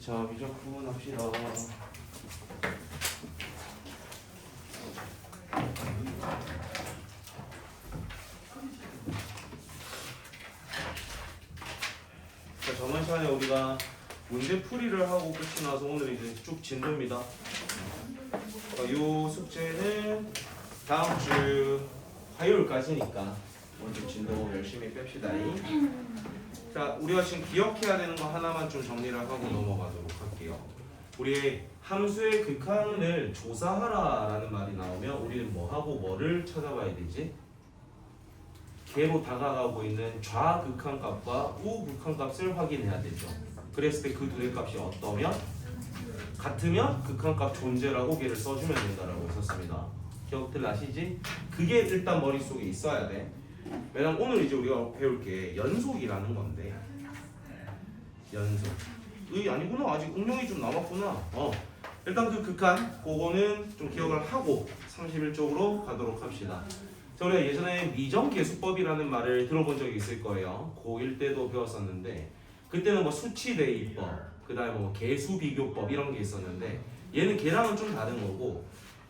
자, 미적 구분합시다. 자, 저번 시간에 우리가 문제 풀이를 하고 끝이 나서 오늘 이제 쭉 진도입니다. 이 숙제는 다음 주 화요일까지니까 먼저 진도 열심히 뺍시다. 자, 우리가 지금 기억해야 되는 거 하나만 좀 정리를 하고 넘어가도록 할게요. 우리 함수의 극한을 조사하라라는 말이 나오면 우리는 뭐하고 뭐를 찾아봐야 되지? 개로 다가가고 있는 좌극한값과 우극한값을 확인해야 되죠. 그랬을 때 그 두 개 값이 어떠면? 같으면 극한값 존재라고 걔를 써주면 된다라고 했었습니다. 기억들 나시지? 그게 일단 머릿속에 있어야 돼. 왜냐면 오늘 이제 우리가 배울 게 연속이라는 건데, 연속. 아니구나. 아직 응용이 좀 남았구나. 일단 그 극한 그거는 좀 기억을 하고 31쪽으로 가도록 합시다. 자, 우리가 예전에 미정계수법이라는 말을 들어본 적이 있을 거예요. 고1 때도 배웠었는데 그때는 뭐 수치대입법, 그 다음에 뭐 계수비교법 이런 게 있었는데 얘는 걔랑은 좀 다른 거고,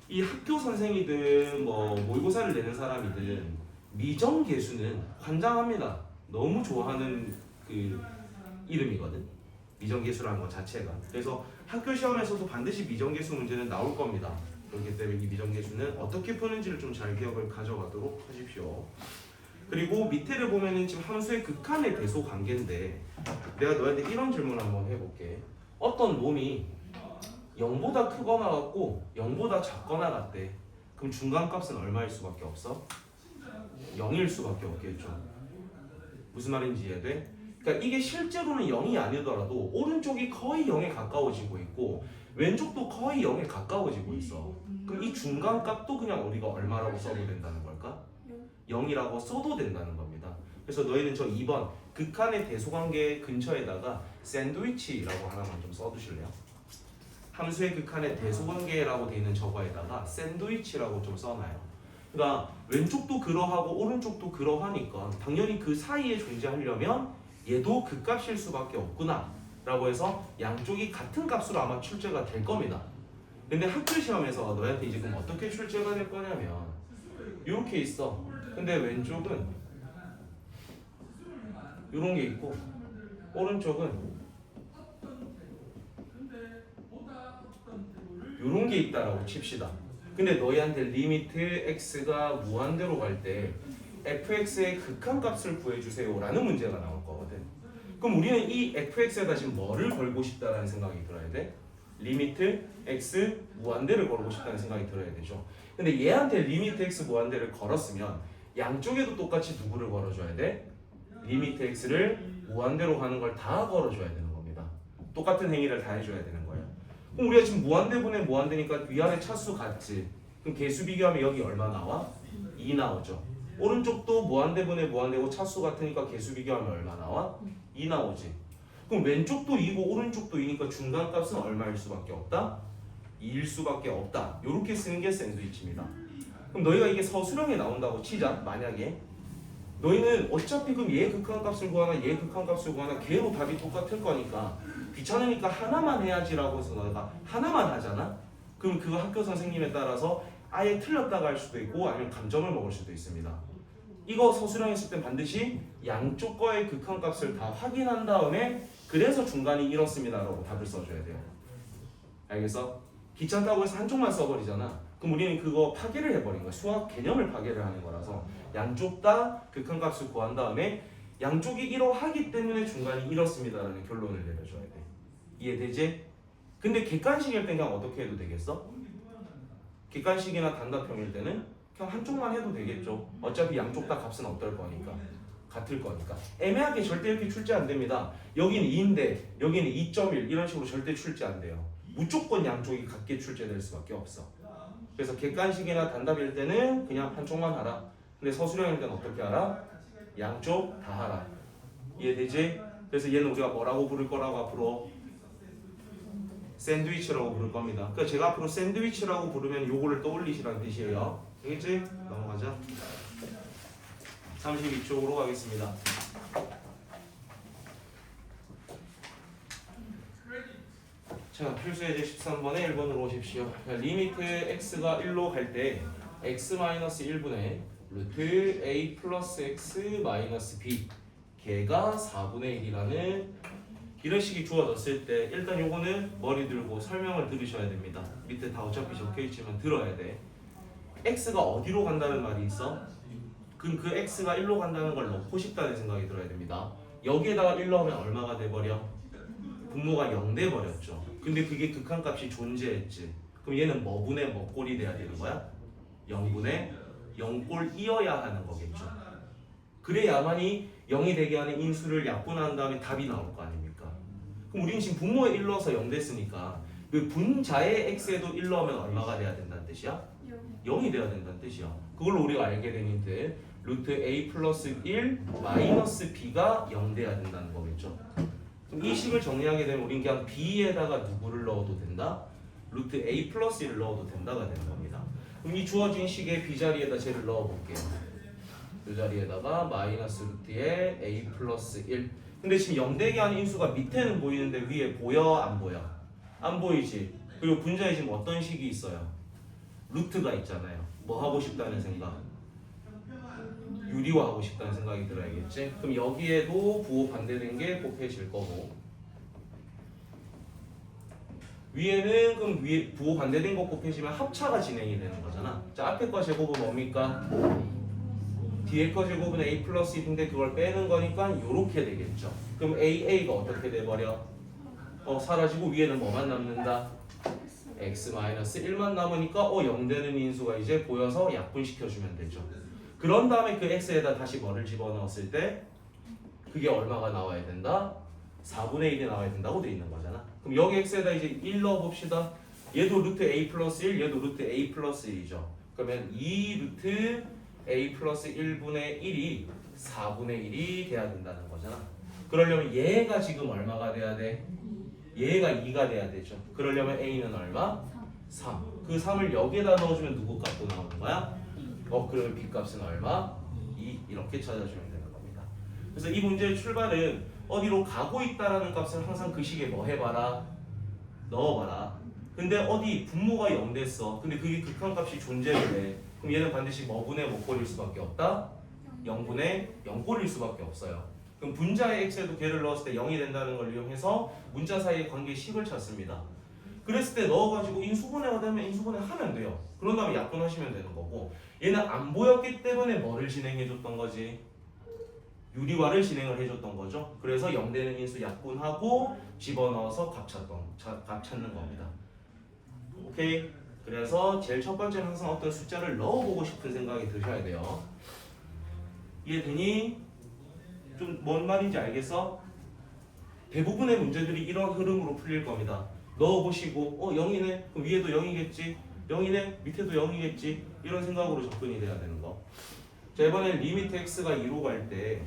이 학교 선생이든 뭐 모의고사를 내는 사람이든 미정계수는 환장합니다. 너무 좋아하는 그 이름이거든. 미정계수라는 것 자체가. 그래서 학교 시험에서도 반드시 미정계수 문제는 나올 겁니다. 그렇기 때문에 이 미정계수는 어떻게 푸는지를 좀 잘 기억을 가져가도록 하십시오. 그리고 밑에를 보면은 지금 함수의 극한의 대소 관계인데 내가 너한테 이런 질문을 한번 해볼게. 어떤 놈이 0보다 크거나 같고 0보다 작거나 같대. 그럼 중간값은 얼마일 수밖에 없어? 0일 수밖에 없겠죠. 무슨 말인지 이해돼? 그러니까 이게 실제로는 0이 아니더라도 오른쪽이 거의 0에 가까워지고 있고 왼쪽도 거의 0에 가까워지고 있어. 그럼 이 중간값도 그냥 우리가 얼마라고 써도 된다는 걸까? 0이라고 써도 된다는 겁니다. 그래서 너희는 저 2번 극한의 대소관계 근처에다가 샌드위치라고 하나만 좀 써두실래요? 함수의 극한의 대소관계라고 돼 있는 저거에다가 샌드위치라고 좀 써놔요. 그러니까 왼쪽도 그러하고 오른쪽도 그러하니까 당연히 그 사이에 존재하려면 얘도 극값일 수밖에 없구나 라고 해서 양쪽이 같은 값으로 아마 출제가 될 겁니다. 근데 학교 시험에서 너한테 이제 그럼 어떻게 출제가 될 거냐면 이렇게 있어. 근데 왼쪽은 이런 게 있고 오른쪽은 이런 게 있다라고 칩시다. 근데 너희한테 리미트 x가 무한대로 갈 때 fx의 극한값을 구해주세요 라는 문제가 나올 거거든. 그럼 우리는 이 fx에다 지금 뭐를 걸고 싶다라는 생각이 들어야 돼? 리미트 x 무한대를 걸고 싶다는 생각이 들어야 되죠. 근데 얘한테 리미트 x 무한대를 걸었으면 양쪽에도 똑같이 누구를 걸어줘야 돼? 리미트 x를 무한대로 가는 걸 다 걸어줘야 되는 겁니다. 똑같은 행위를 다 해줘야 되는 거예요. 그럼 우리가 지금 무한대분의 무한대니까 위아래 차수 같지? 그럼 개수 비교하면 여기 얼마 나와? 2 나오죠. 오른쪽도 무한대분의 무한대고 차수 같으니까 개수 비교하면 얼마 나와? 2 나오지. 그럼 왼쪽도 2고 오른쪽도 2니까 중간값은 얼마일 수밖에 없다? 2일 수밖에 없다. 이렇게 쓰는 게 샌드위치입니다. 그럼 너희가 이게 서술형에 나온다고 치자. 만약에 너희는 어차피 그럼 얘 극한값을 구하나 얘 극한값을 구하나 걔로 답이 똑같을 거니까 귀찮으니까 하나만 해야지라고 해서 너희가 하나만 하잖아? 그럼 그거 학교 선생님에 따라서 아예 틀렸다가 할 수도 있고 아니면 감점을 먹을 수도 있습니다. 이거 서술형 했을 땐 반드시 양쪽 거의 극한값을 다 확인한 다음에 그래서 중간이 이렇습니다 라고 답을 써줘야 돼요. 알겠어? 귀찮다고 해서 한쪽만 써버리잖아. 그럼 우리는 그거 파괴를 해버린 거야. 수학 개념을 파괴를 하는 거라서 양쪽 다 극한값을 구한 다음에 양쪽이 이러하기 때문에 중간이 이렇습니다 라는 결론을 내려줘야 돼. 이해되지? 근데 객관식일 땐 그냥 어떻게 해도 되겠어? 객관식이나 단답형일 때는 그냥 한쪽만 해도 되겠죠. 어차피 양쪽 다 값은 어떨 거니까. 같을 거니까. 애매하게 절대 이렇게 출제 안 됩니다. 여기는 2인데 여기는 2.1 이런 식으로 절대 출제 안 돼요. 무조건 양쪽이 같게 출제될 수밖에 없어. 그래서 객관식이나 단답일 때는 그냥 한쪽만 하라. 근데 서술형일 때는 어떻게 하라? 양쪽 다 하라. 이해되지? 그래서 얘는 우리가 뭐라고 부를 거라고 앞으로? 샌드위치라고 부를 겁니다. 그러니까 제가 앞으로 샌드위치라고 부르면 요거를 떠올리시라는 뜻이에요. 알겠지? 넘어가자. 32쪽으로 가겠습니다. 자, 필수 예제 13번에 1번으로 오십시오. 자, 리미트 x가 1로 갈 때 x-1분의 루트 a 플러스 x 마이너스 b 걔가 4분의 1이라는 이런 식이 주어졌을 때 일단 요거는 머리 들고 설명을 들으셔야 됩니다. 밑에 다 어차피 적혀있지만 들어야 돼. x가 어디로 간다는 말이 있어? 그럼 그 x가 1로 간다는 걸 넣고 싶다는 생각이 들어야 됩니다. 여기에다가 1 넣으면 얼마가 돼버려? 분모가 0 돼버렸죠. 근데 그게 극한값이 존재했지. 그럼 얘는 뭐 분의 뭐 꼴이 돼야 되는 거야? 0분의 0꼴이어야 하는 거겠죠. 그래야만이 0이 되게 하는 인수를 약분한 다음에 답이 나올 거 아닙니까? 그럼 우리는 지금 분모에 1 넣어서 0 됐으니까 그 분자의 x에도 1 넣으면 얼마가 돼야 된다는 뜻이야? 0이 돼야 된다는 뜻이야. 그걸로 우리가 알게 된 힌트 루트 a 플러스 1 마이너스 b가 0 돼야 된다는 거겠죠. 그럼 이 식을 정리하게 되면 우린 그냥 b에다가 누구를 넣어도 된다? 루트 a 플러스 1을 넣어도 된다가 되는 겁니다. 그럼 이 주어진 식의 b 자리에다 쟤를 넣어볼게요. 이 자리에다가 마이너스 루트에 a 플러스 1. 근데 지금 0 되게 하는 인수가 밑에는 보이는데 위에 보여? 안 보여? 안 보이지? 그리고 분자에 지금 어떤 식이 있어요? 루트가 있잖아요. 뭐 하고 싶다는 생각? 유리화하고 싶다는 생각이 들어야겠지? 그럼 여기에도 부호 반대된 게 곱해질 거고 위에는 그럼 위에 부호 반대된 거 곱해지면 합차가 진행이 되는 거잖아. 자, 앞에 거 제곱은 뭡니까? 뒤에 거 제곱은 a 플러스 1인데 그걸 빼는 거니까 요렇게 되겠죠. 그럼 a가 어떻게 돼버려? 사라지고 위에는 뭐만 남는다? x-1만 남으니까 0 되는 인수가 이제 보여서 약분시켜주면 되죠. 그런 다음에 그 x에다 다시 뭐를 집어넣었을 때 그게 얼마가 나와야 된다? 4분의 1이 나와야 된다고 돼 있는 거잖아. 그럼 여기 x에다 이제 1 넣어봅시다. 얘도 루트 a 플러스 1, 얘도 루트 a 플러스 1이죠. 그러면 2 루트 a 플러스 1분의 1이 4분의 1이 돼야 된다는 거잖아. 그러려면 얘가 지금 얼마가 돼야 돼? 얘가 2가 돼야 되죠. 그러려면 a는 얼마? 3. 그 3을 여기에다 넣어주면 누구 값도 나오는 거야? 그러면 b 값은 얼마? 2. 이렇게 찾아주면 되는 겁니다. 그래서 이 문제의 출발은 어디로 가고 있다라는 값을 항상 그 식에 뭐 해봐라? 넣어봐라. 근데 어디 분모가 0 됐어. 근데 그게 극한값이 존재해. 그럼 얘는 반드시 뭐분의 뭐꼴일 수밖에 없다? 0분의 0꼴일 수밖에 없어요. 그럼 분자의 x에도 걔를 넣었을 때 0이 된다는 걸 이용해서 문자 사이의 관계 식을 찾습니다. 그랬을 때 넣어가지고 인수분해가 되면 인수분해 하면 돼요. 그런 다음에 약분하시면 되는 거고 얘는 안 보였기 때문에 뭐를 진행해줬던 거지? 유리화를 진행을 해줬던 거죠. 그래서 0 되는 인수 약분하고 집어넣어서 값 찾는 겁니다. 오케이? 그래서 제일 첫 번째는 항상 어떤 숫자를 넣어보고 싶은 생각이 드셔야 돼요. 이해되니? 좀 뭔 말인지 알겠어? 대부분의 문제들이 이런 흐름으로 풀릴 겁니다. 넣어보시고 0이네? 그럼 위에도 0이겠지? 0이네? 밑에도 0이겠지? 이런 생각으로 접근이 돼야 되는 거. 자, 이번엔 리미트 x가 2로 갈 때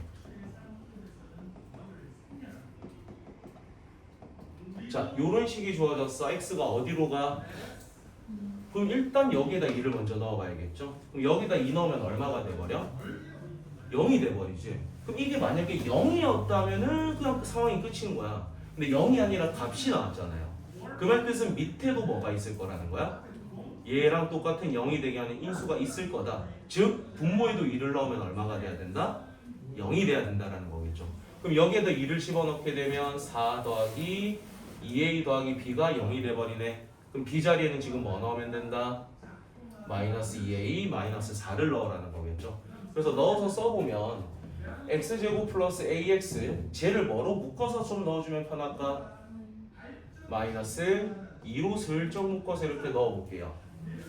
자, 요런 식이 주어졌어. x가 어디로 가? 그럼 일단 여기에다 2를 먼저 넣어봐야겠죠? 그럼 여기다 2 넣으면 얼마가 돼버려? 0이 돼버리지. 그럼 이게 만약에 0이었다면은 그냥 상황이 끝인 거야. 근데 0이 아니라 값이 나왔잖아요. 그 말 뜻은 밑에도 뭐가 있을 거라는 거야? 얘랑 똑같은 0이 되게 하는 인수가 있을 거다. 즉 분모에도 2를 넣으면 얼마가 돼야 된다? 0이 돼야 된다라는 거겠죠. 그럼 여기에다 2를 집어넣게 되면 4 더하기 2a 더하기 b가 0이 돼버리네. 그럼 b 자리에는 지금 뭐 넣으면 된다? 마이너스 2a 마이너스 4를 넣으라는 거겠죠. 그래서 넣어서 써보면 x제곱 플러스 ax 쟤를 뭐로 묶어서 좀 넣어주면 편할까? 마이너스 2로 슬쩍 묶어서 이렇게 넣어볼게요.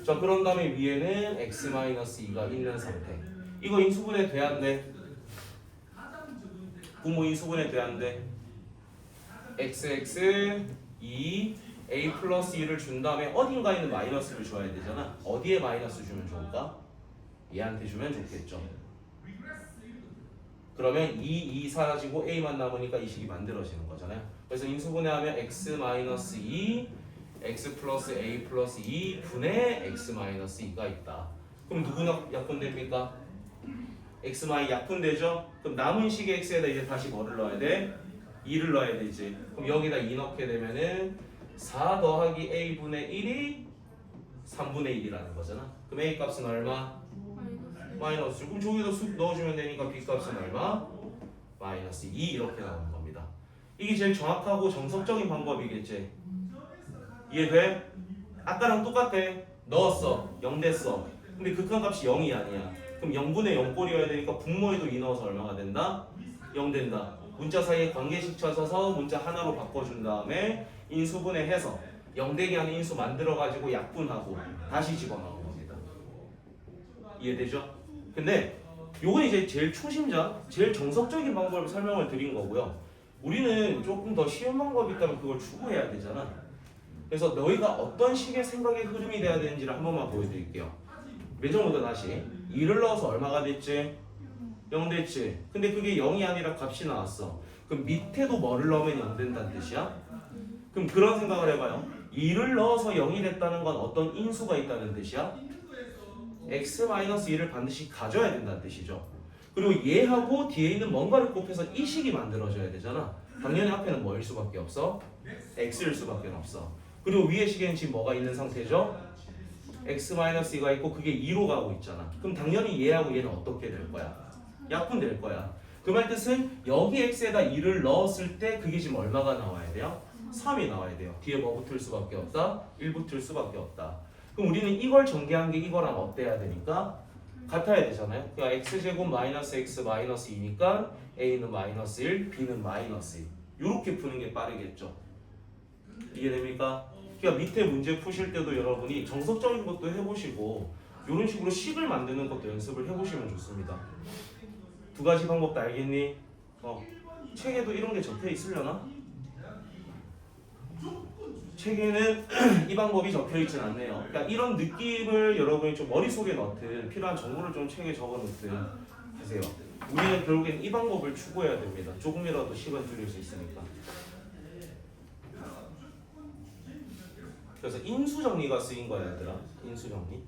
자, 그런 다음에 위에는 x-2가 있는 상태. 이거 인수분해 돼야 안 돼? 부모 인수분해 돼야 안 돼? xx 2 a 플러스 2를 준 다음에 어딘가에는 마이너스를 줘야 되잖아. 어디에 마이너스 주면 좋을까? 얘한테 주면 좋겠죠. 그러면 2 사라지고 a만 남으니까 이 식이 만들어지는 거잖아요. 그래서 인수분해하면 x-2 x 플러스 a 플러스 2 분의 x-2가 있다. 그럼 누구나 약분됩니까? x- 약분되죠? 그럼 남은 식의 x에다 이제 다시 뭐를 넣어야 돼? 2를 넣어야 되지. 그럼 여기다 2 넣게 되면은 4 더하기 a분의 1이 3분의 1이라는 거잖아. 그럼 a 값은 얼마? 마이너스. 그럼 저기다 수 넣어주면 되니까 b 값은 얼마? 마이너스 2 이렇게 나오는 겁니다. 이게 제일 정확하고 정석적인 방법이겠지. 이해돼? 아까랑 똑같아. 넣었어. 0 됐어. 근데 극한값이 0이 아니야. 그럼 0분의 0꼴이어야 되니까 분모에도 2 넣어서 얼마가 된다? 0 된다. 문자 사이에 관계식 찾아서 문자 하나로 바꿔준 다음에 인수분해해서 0 되게 하는 인수 만들어가지고 약분하고 다시 집어넣은 겁니다. 이해되죠? 근데 요건 이제 제일 초심자, 제일 정석적인 방법을 설명을 드린 거고요. 우리는 조금 더 쉬운 방법이 있다면 그걸 추구해야 되잖아. 그래서 너희가 어떤 식의 생각의 흐름이 돼야 되는지를 한 번만 보여드릴게요. 매점보다 다시 2를 넣어서 얼마가 됐지? 0 됐지? 근데 그게 0이 아니라 값이 나왔어. 그럼 밑에도 뭐를 넣으면 0 된다는 뜻이야? 그럼 그런 생각을 해봐요. 2를 넣어서 0이 됐다는 건 어떤 인수가 있다는 뜻이야? x-2를 반드시 가져야 된다는 뜻이죠. 그리고 얘하고 뒤에 있는 뭔가를 곱해서 이 식이 만들어져야 되잖아. 당연히 앞에는 뭐일 수밖에 없어? x일 수밖에 없어. 그리고 위에 식에는 지금 뭐가 있는 상태죠? x-2가 있고 그게 2로 가고 있잖아. 그럼 당연히 얘하고 얘는 어떻게 될 거야? 약분될 거야. 그 말 뜻은 여기 x에다 2를 넣었을 때 그게 지금 얼마가 나와야 돼요? 3이 나와야 돼요. 뒤에 뭐 붙을 수밖에 없다? 1 붙을 수밖에 없다. 그럼 우리는 이걸 전개한 게 이거랑 어때야 되니까? 같아야 되잖아요. 그러니까 x제곱 마이너스 x 마이너스 2니까 a는 마이너스 1, b는 마이너스 2. 이렇게 푸는 게 빠르겠죠. 이해됩니까? 그러니까 밑에 문제 푸실 때도 여러분이 정석적인 것도 해보시고 이런 식으로 식을 만드는 것도 연습을 해보시면 좋습니다. 두 가지 방법 다 알겠니? 책에도 이런 게 적혀 있으려나? 책에는 이 방법이 적혀 있진 않네요. 그러니까 이런 느낌을 여러분이 좀 머릿속에 넣든 필요한 정보를 좀 책에 적어 놓든 하세요. 우리는 결국엔 이 방법을 추구해야 됩니다. 조금이라도 시간 줄일 수 있으니까. 그래서 인수정리가 쓰인 거야 얘들아. 인수정리.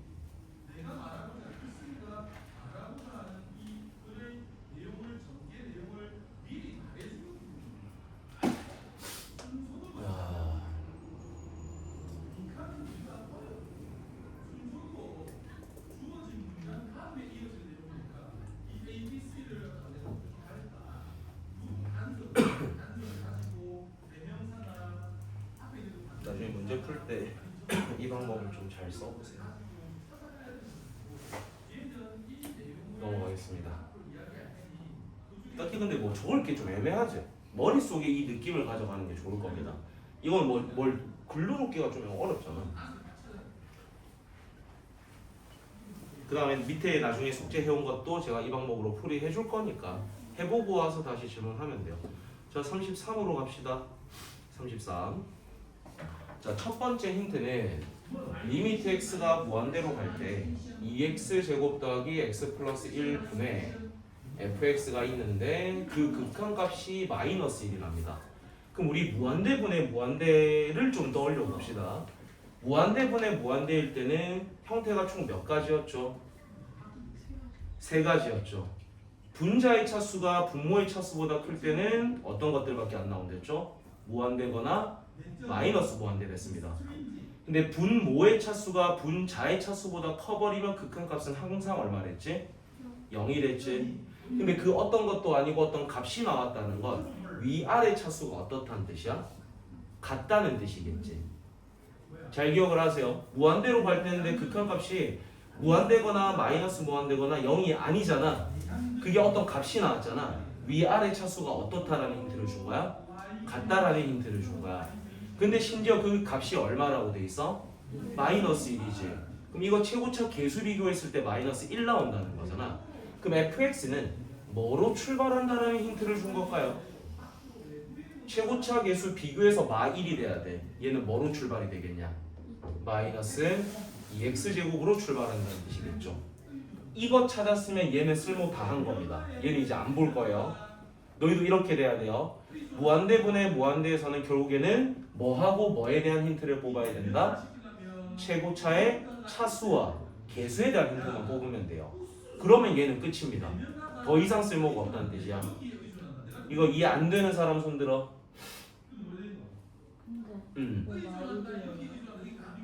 나중에 문제 풀 때 이 방법을 좀 잘 써보세요. 넘어가겠습니다. 딱히 근데 뭐 적을 게 좀 애매하지. 머릿속에 이 느낌을 가져가는 게 좋을 겁니다. 이건 뭘 글로 적기가 좀 어렵잖아. 그 다음에 밑에 나중에 숙제 해온 것도 제가 이 방법으로 풀이해 줄 거니까 해보고 와서 다시 질문하면 돼요. 자, 33으로 갑시다. 33. 자, 첫 번째 힌트는 리미트 x가 무한대로 갈 때 2x 제곱 더하기 x 플러스 1분의 fx가 있는데 그 극한값이 마이너스 1이랍니다. 그럼 우리 무한대분의 무한대를 좀 떠올려 봅시다. 무한대분의 무한대일 때는 형태가 총 몇 가지였죠? 세 가지였죠. 분자의 차수가 분모의 차수보다 클 때는 어떤 것들밖에 안 나온댔죠? 무한대거나 마이너스 무한대 됐습니다. 근데 분모의 차수가 분자의 차수보다 커버리면 극한값은 항상 얼마랬지? 0이 됐지. 근데 그 어떤 것도 아니고 어떤 값이 나왔다는 건 위아래 차수가 어떻다는 뜻이야? 같다는 뜻이겠지. 잘 기억을 하세요. 무한대로 갈 때인데 극한값이 무한대거나 마이너스 무한대거나 0이 아니잖아. 그게 어떤 값이 나왔잖아. 위아래 차수가 어떻다라는 힌트를 준 거야? 같다라는 힌트를 준 거야. 근데 심지어 그 값이 얼마라고 돼 있어? 마이너스 1이지. 그럼 이거 최고차 계수 비교했을 때 마이너스 1 나온다는 거잖아. 그럼 fx는 뭐로 출발한다라는 힌트를 준 걸까요? 최고차 계수 비교해서 마1이 돼야 돼. 얘는 뭐로 출발이 되겠냐? 마이너스 2x제곱으로 출발한다는 뜻이겠죠. 이거 찾았으면 얘는 쓸모 다 한 겁니다. 얘는 이제 안 볼 거예요. 너희도 이렇게 돼야 돼요. 무한대분의 무한대에서는 결국에는 뭐하고 뭐에 대한 힌트를 뽑아야 된다? 최고차의 차수와 개수에 대한 힌트만 뽑으면 돼요. 그러면 얘는 끝입니다. 더 이상 쓸모가 없다는 뜻이야. 이거 이해 안 되는 사람 손들어.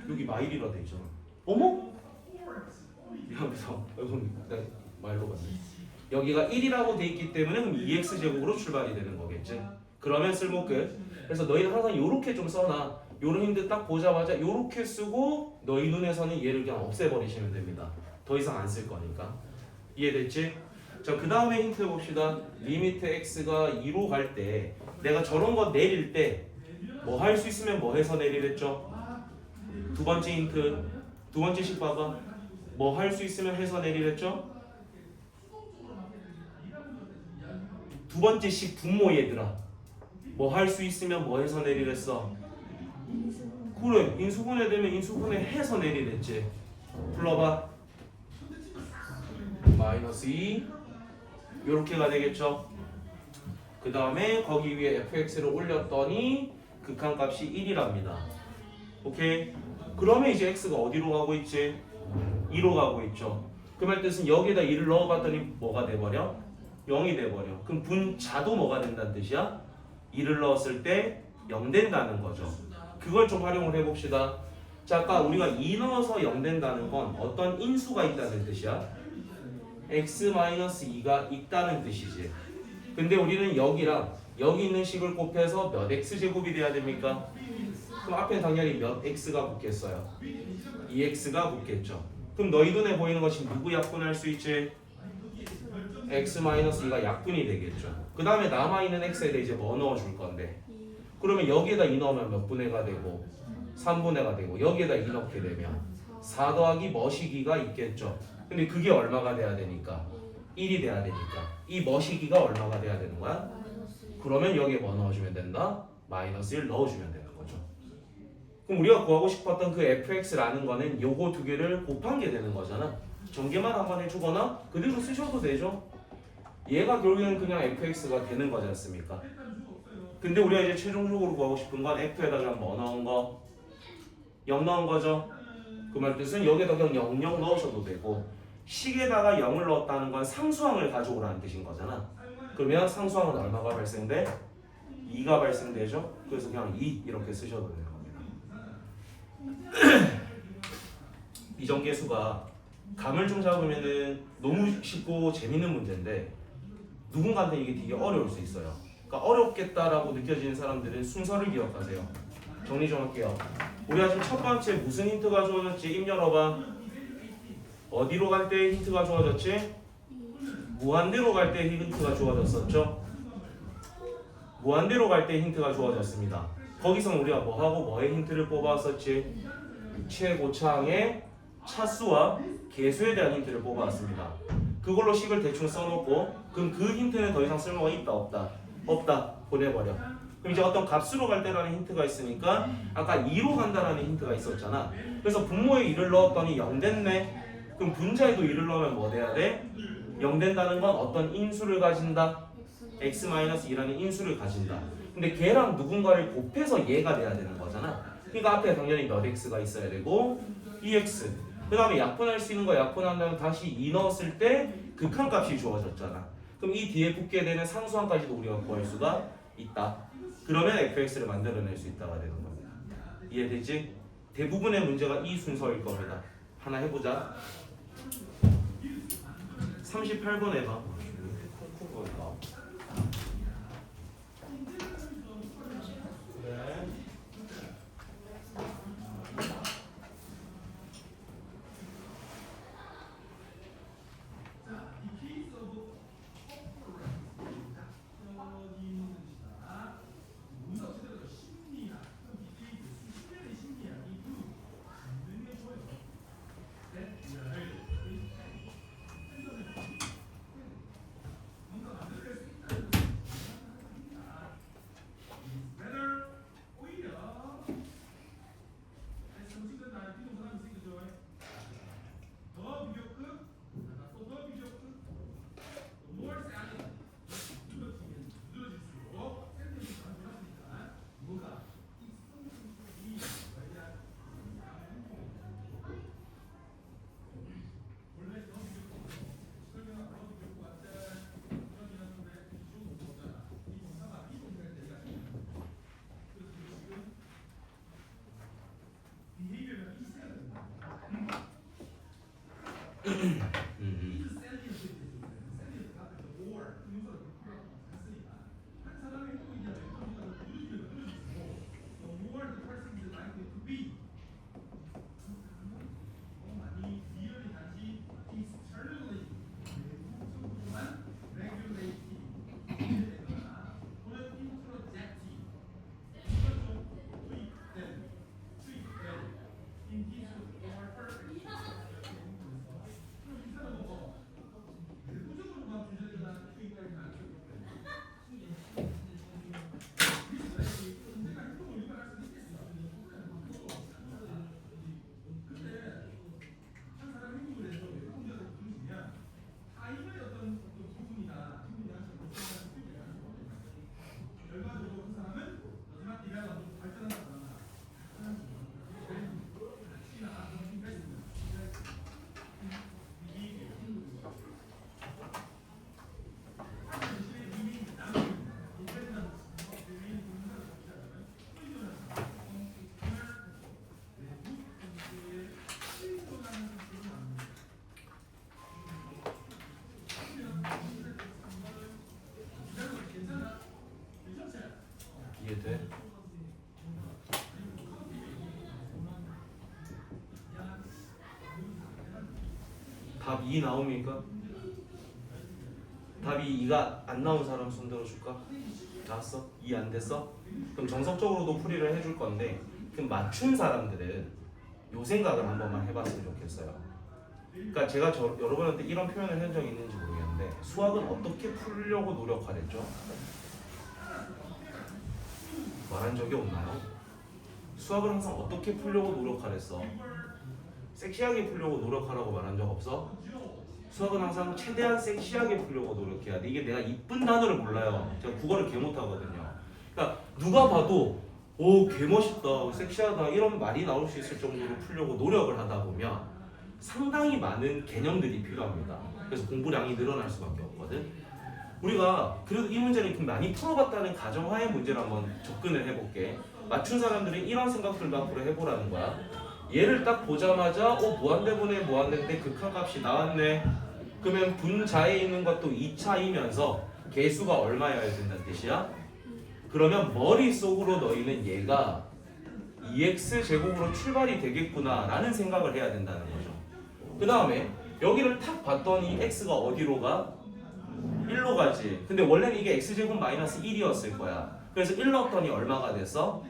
여기 마일이라 돼 있잖아. 어머? 여기서 내가 말로 봤네. 여기가 1이라고 돼 있기 때문에 그럼 2x 제곱으로 출발이 되는 거겠지. 그러면 쓸모 끝. 그래서 너희는 항상 요렇게 좀 써놔. 요런 힌트 딱 보자마자 요렇게 쓰고 너희 눈에서는 얘를 그냥 없애버리시면 됩니다. 더 이상 안 쓸 거니까. 이해됐지? 자, 그 다음에 힌트 봅시다. 리미트 x가 2로 갈 때 내가 저런 거 내릴 때 뭐 할 수 있으면 뭐 해서 내리랬죠? 두 번째 힌트. 두 번째 식 봐봐. 뭐 할 수 있으면 해서 내리랬죠? 두 번째 식 분모 얘들아. 뭐 할 수 있으면 뭐 해서 내리랬어? 그래, 인수분해 되면 인수분해 해서 내리랬지. 불러봐. 마이너스 2 요렇게가 되겠죠. 그 다음에 거기 위에 fx를 올렸더니 극한값이 1이랍니다. 오케이? 그러면 이제 x가 어디로 가고 있지? 2로 가고 있죠. 그 말 뜻은 여기에다 2를 넣어봤더니 뭐가 돼버려? 0이 돼버려. 그럼 분자도 뭐가 된다는 뜻이야? 2를 넣었을 때 0 된다는 거죠. 그걸 좀 활용을 해봅시다. 자, 아까 우리가 2 넣어서 0 된다는 건 어떤 인수가 있다는 뜻이야? x-2가 있다는 뜻이지. 근데 우리는 여기랑 여기 있는 식을 곱해서 몇 x제곱이 돼야 됩니까? 그럼 앞에 당연히 몇 x가 붙겠어요? 2x가 붙겠죠. 그럼 너희 눈에 보이는 것이 누구 약분할 수 있지? x-2가 약분이 되겠죠. 그 다음에 남아있는 x에 대해 이제 뭐 넣어줄 건데, 그러면 여기에다 2 넣으면 몇 분해가 되고 3분해가 되고 여기에다 2 넣게 되면 4 더하기 머시기가 있겠죠. 근데 그게 얼마가 돼야 되니까? 1이 돼야 되니까 이 머시기가 얼마가 돼야 되는 거야? 그러면 여기에 뭐 넣어주면 된다? 마이너스 1 넣어주면 되는 거죠. 그럼 우리가 구하고 싶었던 그 fx라는 거는 요거 두 개를 곱한 게 되는 거잖아. 전개만 한번 해주거나 그대로 쓰셔도 되죠. 얘가 결국에는 그냥 fx가 되는 거지 않습니까? 근데 우리가 이제 최종적으로 구하고 싶은 건 f에다가 뭐 넣은 거? 0 넣은 거죠. 그 말 뜻은 여기에다 그냥 0 넣으셔도 되고, 식에다가 0을 넣었다는 건 상수항을 가져오라는 뜻인 거잖아. 그러면 상수항은 얼마가 발생돼? 2가 발생되죠. 그래서 그냥 2 이렇게 쓰셔도 되는 겁니다. 이정계수가 감을 좀 잡으면은 너무 쉽고 재밌는 문제인데 누군가한테 이게 되게 어려울 수 있어요. 그러니까 어렵겠다라고 느껴지는 사람들은 순서를 기억하세요. 정리 좀 할게요. 우리가 지금 첫 번째 무슨 힌트가 주어졌지? 입 열어봐. 어디로 갈 때 힌트가 주어졌지? 무한대로 갈 때 힌트가 주어졌었죠? 무한대로 갈 때 힌트가 주어졌습니다. 거기서는 우리가 뭐하고 뭐의 힌트를 뽑아왔었지? 최고차항의 차수와 개수에 대한 힌트를 뽑아왔습니다. 그걸로 식을 대충 써놓고 그럼 그 힌트는 더 이상 쓸모가 있다 없다? 없다. 보내버려. 그럼 이제 어떤 값으로 갈 때라는 힌트가 있으니까 아까 2로 간다라는 힌트가 있었잖아. 그래서 분모에 2를 넣었더니 0 됐네. 그럼 분자에도 2를 넣으면 뭐 돼야 돼? 0 된다는 건 어떤 인수를 가진다? x-2라는 인수를 가진다. 근데 걔랑 누군가를 곱해서 얘가 돼야 되는 거잖아. 그러니까 앞에 당연히 몇 x가 있어야 되고 2x. 그 다음에 약분할 수 있는 거 약분한 다음에 다시 2 넣었을 때 극한값이 주어졌잖아. 그럼 이 뒤에 붙게 되는 상수항까지도 우리가 구할 수가 있다. 그러면 fx를 만들어낼 수 있다가 되는 겁니다. 이해되지? 대부분의 문제가 이 순서일 겁니다. 하나 해보자. 38번 해봐. 그래. 이해돼? 답 2 나옵니까? 답이 2가 안 나온 사람 손 들어줄까? 나왔어? 2 안 됐어? 그럼 정석적으로도 풀이를 해줄 건데 그럼 맞춘 사람들은 요 생각을 한 번만 해봤으면 좋겠어요. 그러니까 제가 여러분한테 이런 표현을 한 적이 있는지 모르겠는데 수학은 어떻게 풀려고 노력하랬죠? 말한 적이 없나요? 수학을 항상 어떻게 풀려고 노력하랬어? 섹시하게 풀려고 노력하라고 말한 적 없어? 수학은 항상 최대한 섹시하게 풀려고 노력해야 돼. 이게 내가 이쁜 단어를 몰라요. 제가 국어를 개 못하거든요. 그러니까 누가 봐도 오 개 멋있다, 섹시하다 이런 말이 나올 수 있을 정도로 풀려고 노력을 하다 보면 상당히 많은 개념들이 필요합니다. 그래서 공부량이 늘어날 수밖에 없거든. 우리가 그래도 이 문제를 좀 많이 풀어봤다는 가정하에 문제를 한번 접근을 해볼게. 맞춘 사람들은 이런 생각들도 앞으로 해보라는 거야. 얘를 딱 보자마자 무한대분의 무한대인데 극한값이 나왔네. 그러면 분자에 있는 것도 2차이면서 개수가 얼마여야 된다는 뜻이야? 그러면 머릿속으로 너희는 얘가 2x제곱으로 출발이 되겠구나 라는 생각을 해야 된다는 거죠. 그 다음에 여기를 탁 봤더니 x가 어디로 가? 1로 가지. 근데 원래는 이게 x제곱 마이너스 1이었을 거야. 그래서 1 넣었더니 얼마가 됐어?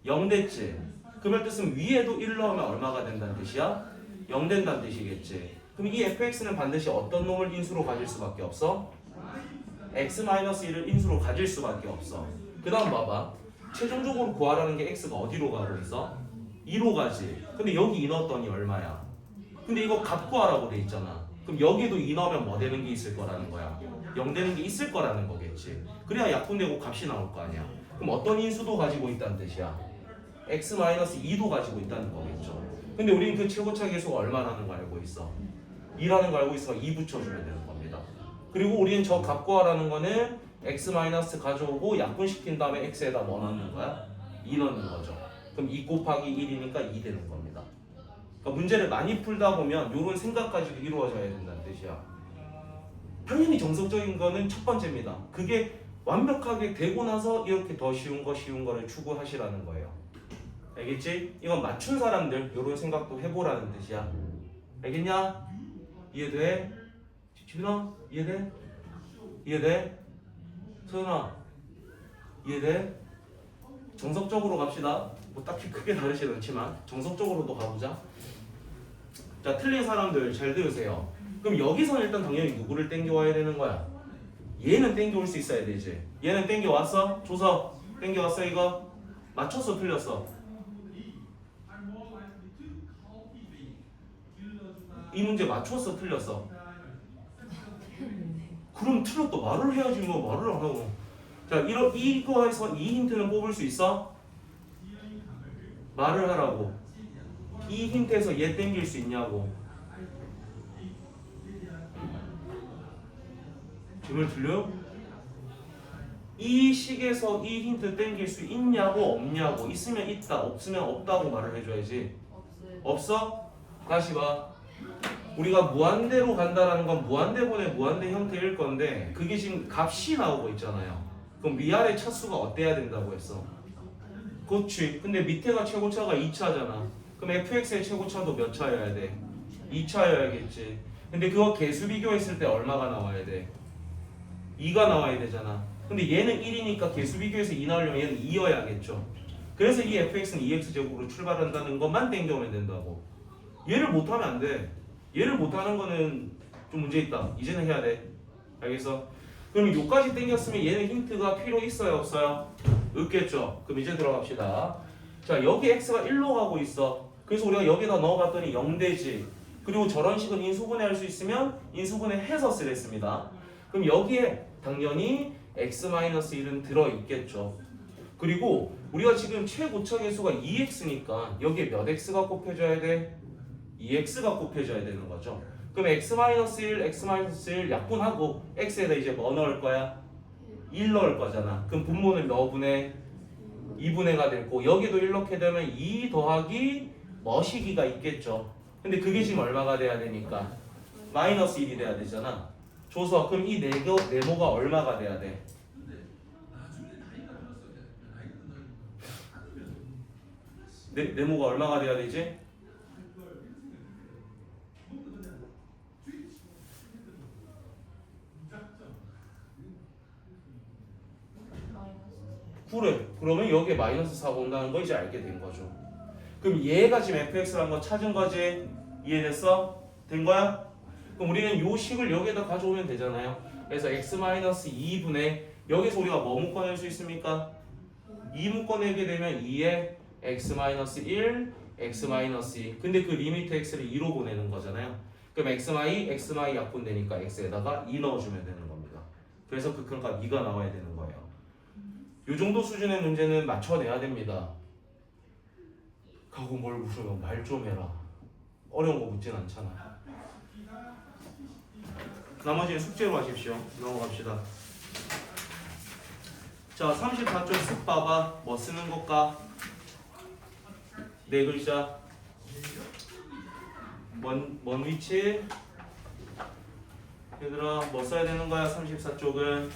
0 됐지. 그말 뜻은 위에도 1 넣으면 얼마가 된다는 뜻이야? 0 된다는 뜻이겠지. 그럼 이 fx는 반드시 어떤 놈을 인수로 가질 수밖에 없어? x-1을 인수로 가질 수밖에 없어. 그 다음 봐봐. 최종적으로 구하라는 게 x가 어디로 가고 있어? 2로 가지. 근데 여기 2 넣었더니 얼마야? 근데 이거 값 구하라고 돼 있잖아. 그럼 여기도 2 넣으면 뭐 되는 게 있을 거라는 거야? 0 되는 게 있을 거라는 거겠지. 그래야 약분되고 값이 나올 거 아니야. 그럼 어떤 인수도 가지고 있다는 뜻이야? x-2도 가지고 있다는 거겠죠. 근데 우리는 그 최고차 계수가 얼마라는 거 알고 있어? 2라는 거 알고 있으면 2 붙여주면 되는 겁니다. 그리고 우리는 저 값 구하라는 거는 x- 가져오고 약분시킨 다음에 x에다 뭐 넣는 거야? 2 넣는 거죠. 그럼 2 곱하기 1이니까 2 되는 겁니다. 그러니까 문제를 많이 풀다 보면 이런 생각까지도 이루어져야 된다는 뜻이야. 당연히 정석적인 거는 첫 번째입니다. 그게 완벽하게 되고 나서 이렇게 더 쉬운 거를 추구하시라는 거예요. 알겠지? 이건 맞춘 사람들 이런 생각도 해보라는 뜻이야. 알겠냐? 이해돼? 지민아? 이해돼? 이해돼? 소연아? 이해돼? 정석적으로 갑시다. 뭐 딱히 크게 다르진 않지만 정석적으로도 가보자. 자, 틀린 사람들 잘 들으세요. 그럼 여기서는 일단 당연히 누구를 땡겨와야 되는 거야? 얘는 땡겨올 수 있어야 되지. 얘는 땡겨왔어? 조서 땡겨왔어 이거? 맞췄어 틀렸어? 이 문제 맞췄어 틀렸어? 그럼 틀렸다 말을 해야지 뭐 말을 안 하고. 자, 이거에서 이 힌트는 뽑을 수 있어? 말을 하라고. 이 힌트에서 얘 땡길 수 있냐고. 질문 들려요? 이 식에서 이 힌트 땡길 수 있냐고 없냐고. 있으면 있다 없으면 없다고 말을 해줘야지. 없어? 다시 봐. 우리가 무한대로 간다라는 건 무한대분의 무한대 형태일 건데 그게 지금 값이 나오고 있잖아요. 그럼 위아래 차수가 어때야 된다고 했어? 그렇지. 근데 밑에가 최고차가 2차잖아. 그럼 fx의 최고차도 몇 차여야 돼? 2차여야겠지. 근데 그거 개수 비교했을 때 얼마가 나와야 돼? 2가 나와야 되잖아. 근데 얘는 1이니까 개수 비교해서 2 나오려면 얘는 2여야겠죠. 그래서 이 fx는 2x제곱으로 출발한다는 것만 땡겨오면 된다고. 얘를 못하면 안 돼. 얘를 못하는 거는 좀 문제 있다. 이제는 해야 돼. 알겠어? 그럼 요까지 땡겼으면 얘는 힌트가 필요 있어요 없어요? 없겠죠. 그럼 이제 들어갑시다. 자 여기 x가 1로 가고 있어. 그래서 우리가 여기다 넣어봤더니 0되지. 그리고 저런 식은 인수분해 할 수 있으면 인수분해 해서 쓰랬습니다. 그럼 여기에 당연히 x-1은 들어있겠죠. 그리고 우리가 지금 최고차 계수가 2x니까 여기에 몇 x가 곱해줘야 돼? 2x가 곱해줘야 되는 거죠. 그럼 x-1, x-1 약분하고 x에다 이제 뭐 넣을 거야? 1 넣을 거잖아. 그럼 분모는 몇 분의? 2분의가 됐고 여기도 1 넣게 되면 2 더하기 머시기가 있겠죠. 근데 그게 지금 얼마가 돼야 되니까? 마이너스 1이 돼야 되잖아. 줘서 그럼 이 네모가 얼마가 돼야 돼? 네모가 얼마가 돼야 되지? 그래. 그러면 여기에 마이너스 4가 온다는 거 이제 알게 된 거죠. 그럼 얘가 지금 fx라는 거 찾은 거지? 이해됐어? 된 거야? 그럼 우리는 요 식을 여기에다 가져오면 되잖아요. 그래서 x-2분의 여기서 우리가 뭐 묶어낼 수 있습니까? 2 묶어내게 되면 2에 x-1, x-2. 근데 그 리미트 x를 2로 보내는 거잖아요. 그럼 x-y 약분되니까 x에다가 2 넣어주면 되는 겁니다. 그래서 극한값 2가 나와야 되는 거예요. 요 정도 수준의 문제는 맞춰내야 됩니다. 가고 뭘 물으면 말 좀 해라. 어려운 거 묻진 않잖아. 나머지는 숙제로 하십시오. 넘어갑시다. 자, 34쪽 쓱 봐봐. 뭐 쓰는 것까? 네 글자. 먼 위치. 얘들아, 뭐 써야 되는 거야? 34쪽은.